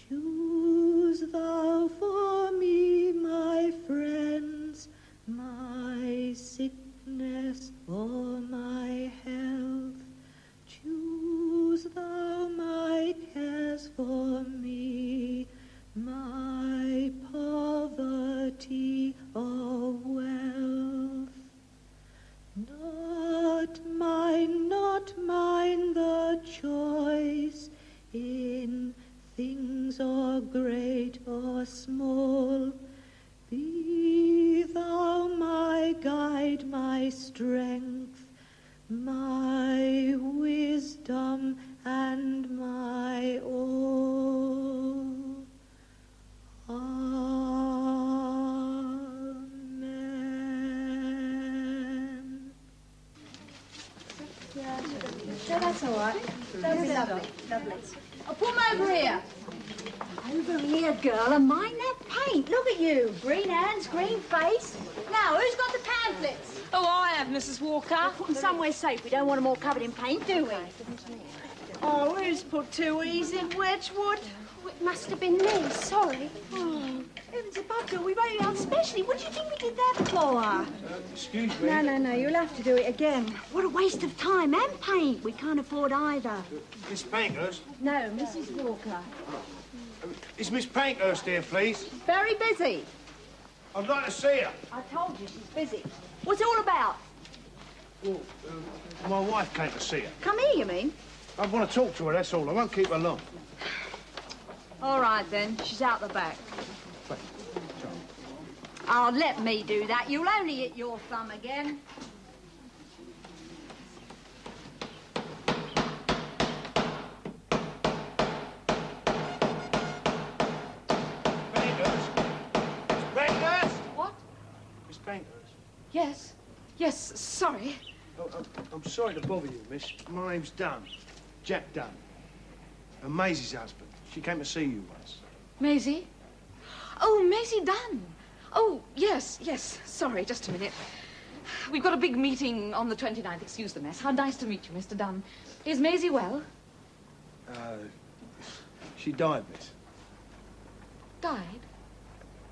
Choose thou for me, my friends, my sickness or my health. Choose thou my cares for me, my poverty or wealth. Not mine the choice in things or great or small. Be thou my guide, my strength, my wisdom and my all. Amen.
No, that's all right. That'll be lovely. Lovely. Oh, put them over here. Over here, girl, and mind that paint. Look at you. Green hands, green face. Now, who's got the pamphlets?
Oh, I have, Mrs. Walker.
We'll put them somewhere safe. We don't want them all covered in paint, do we?
Oh, who's put 2 E's in Wedgwood?
Oh, it must have been me. Sorry.
Oh, heavens above, girl, we wrote it out specially. What do you think we did that for?
Excuse me.
No, you'll have to do it again. What a waste of time and paint. We can't afford either.
Miss Pankhurst?
No, Mrs. Walker.
Is Miss Pankhurst here, please?
Very busy.
I'd like to see her.
I told you, she's busy. What's it all about?
Well, my wife came to see her.
Come here, you mean?
I want to talk to her, that's all. I won't keep her long.
All right, then. She's out the back. Oh, let me do that. You'll only hit your thumb again.
Miss Pankhurst?
Yes. Yes, sorry.
Oh, I'm sorry to bother you, miss. My name's Dunn. Jack Dunn. And Maisie's husband. She came to see you once.
Maisie? Oh, Maisie Dunn. Oh, yes. Sorry, just a minute. We've got a big meeting on the 29th. Excuse the mess. How nice to meet you, Mr. Dunn. Is Maisie well?
She died, miss.
Died?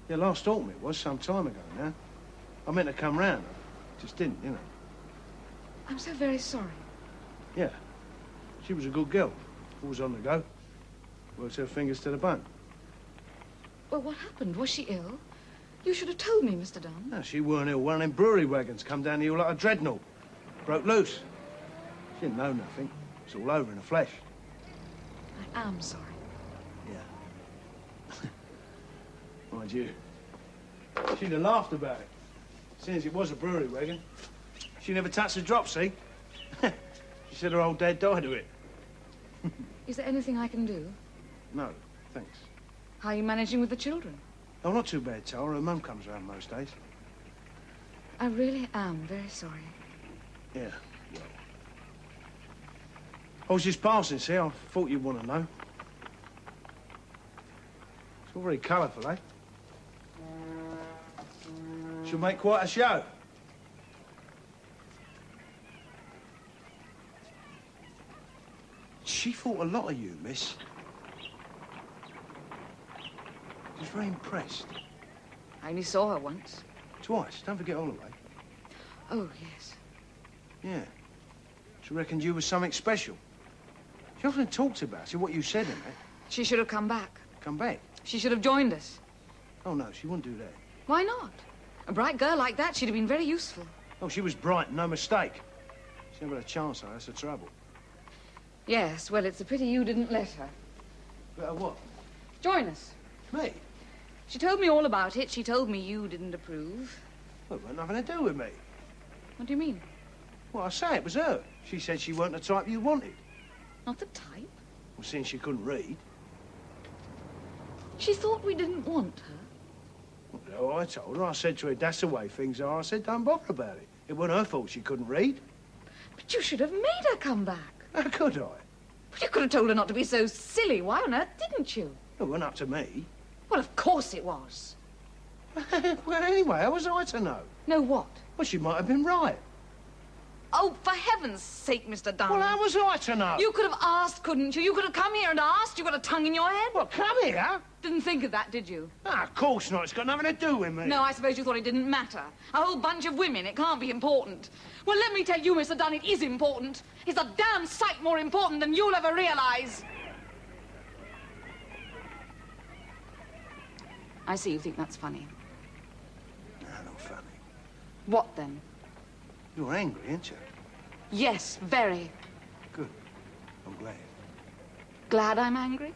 Yeah, last autumn it was, some time ago now. I meant to come round. I just didn't, you know.
I'm so very sorry.
Yeah. She was a good girl. Always on the go. Worked her fingers to the bone.
Well, what happened? Was she ill? You should have told me, Mr. Dunn.
No, she weren't ill. One of them brewery wagons come down here like a dreadnought. Broke loose. She didn't know nothing. It's all over in the flesh.
I am sorry.
Yeah. Mind you, she'd have laughed about it. Seeing as it was a brewery wagon. She never touched a drop, see? She said her old dad died of it.
Is there anything I can do?
No, thanks.
How are you managing with the children?
Oh, not too bad, Tara. Her mum comes around most days.
I really am very sorry.
Yeah, well. I was just passing, see? I thought you'd want to know. It's all very colourful, eh? She'll make quite a show. She thought a lot of you, miss. She was very impressed.
I only saw her once.
Twice. Don't forget Holloway.
Oh, yes.
Yeah. She reckoned you was something special. She often talks about you, what you said in it.
She should have come back.
Come back?
She should have joined us.
Oh, no, she wouldn't do that.
Why not? A bright girl like that, she'd have been very useful.
Oh, she was bright, no mistake. She never had a chance, though. That's the trouble.
Yes, well, it's a pity you didn't let her.
What?
Join us.
Me?
She told me all about it. She told me you didn't approve.
Well, it had nothing to do with me.
What do you mean?
Well, I say it was her. She said she weren't the type you wanted.
Not the type?
Well, seeing she couldn't read.
She thought we didn't want her.
Well, I told her. I said to her, that's the way things are. I said, don't bother about it. It wasn't her fault she couldn't read.
But you should have made her come back.
How could I?
But you could have told her not to be so silly. Why on earth didn't you?
It wasn't up to me.
Well, of course it was.
Well, anyway, how was I to know?
Know what?
Well, she might have been right.
Oh, for heaven's sake, Mr. Dunn.
Well, how was I to know?
You could have asked, couldn't you? You could have come here and asked. You got a tongue in your head.
Well, come here?
Didn't think of that, did you?
Ah, of course not. It's got nothing to do with me.
No, I suppose you thought it didn't matter. A whole bunch of women. It can't be important. Well, let me tell you, Mr. Dunn, it is important. It's a damn sight more important than you'll ever realise. I see you think that's funny.
No, not funny.
What, then?
You're angry, aren't you?
Yes, very.
Good. I'm glad.
Glad I'm angry?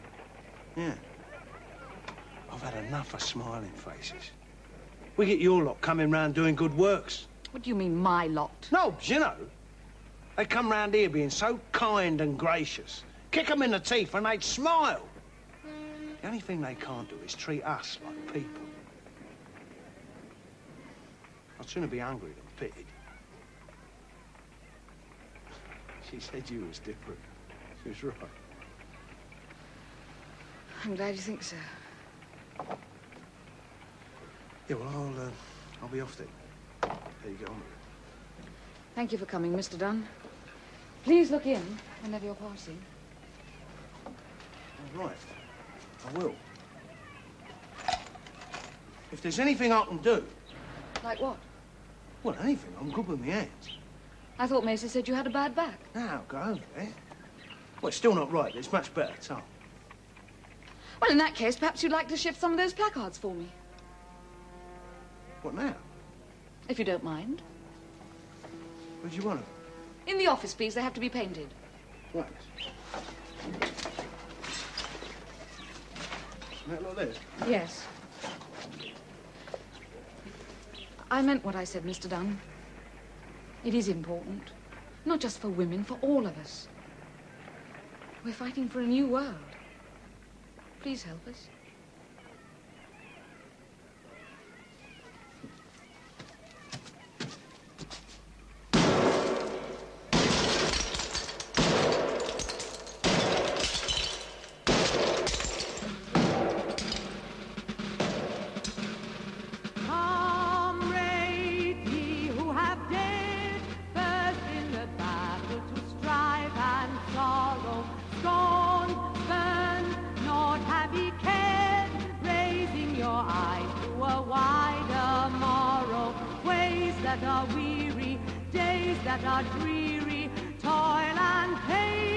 Yeah. I've had enough of smiling faces. We get your lot coming round doing good works.
What do you mean, my lot?
No, you know. They come round here being so kind and gracious. Kick them in the teeth and they'd smile. The only thing they can't do is treat us like people. I'd sooner be hungry than pitied. She said you was different. She was right.
I'm glad you think so.
Yeah, well, I'll be off then. There you go on with it.
Thank you for coming, Mr. Dunn. Please look in whenever you're passing.
All right. I will. If there's anything I can do...
Like what?
Well, anything. I'm good with my hands.
I thought Maisie said you had a bad back.
Now, go over there. Well, it's still not right, but it's much better, so...
Well, in that case, perhaps you'd like to shift some of those placards for me.
What now?
If you don't mind.
Where do you want them?
In the office, please. They have to be painted.
Right. That like this?
Yes. I meant what I said, Mr. Dunn. It is important. Not just for women, for all of us. We're fighting for a new world. Please help us.
that are weary, days that are dreary, toil and pain.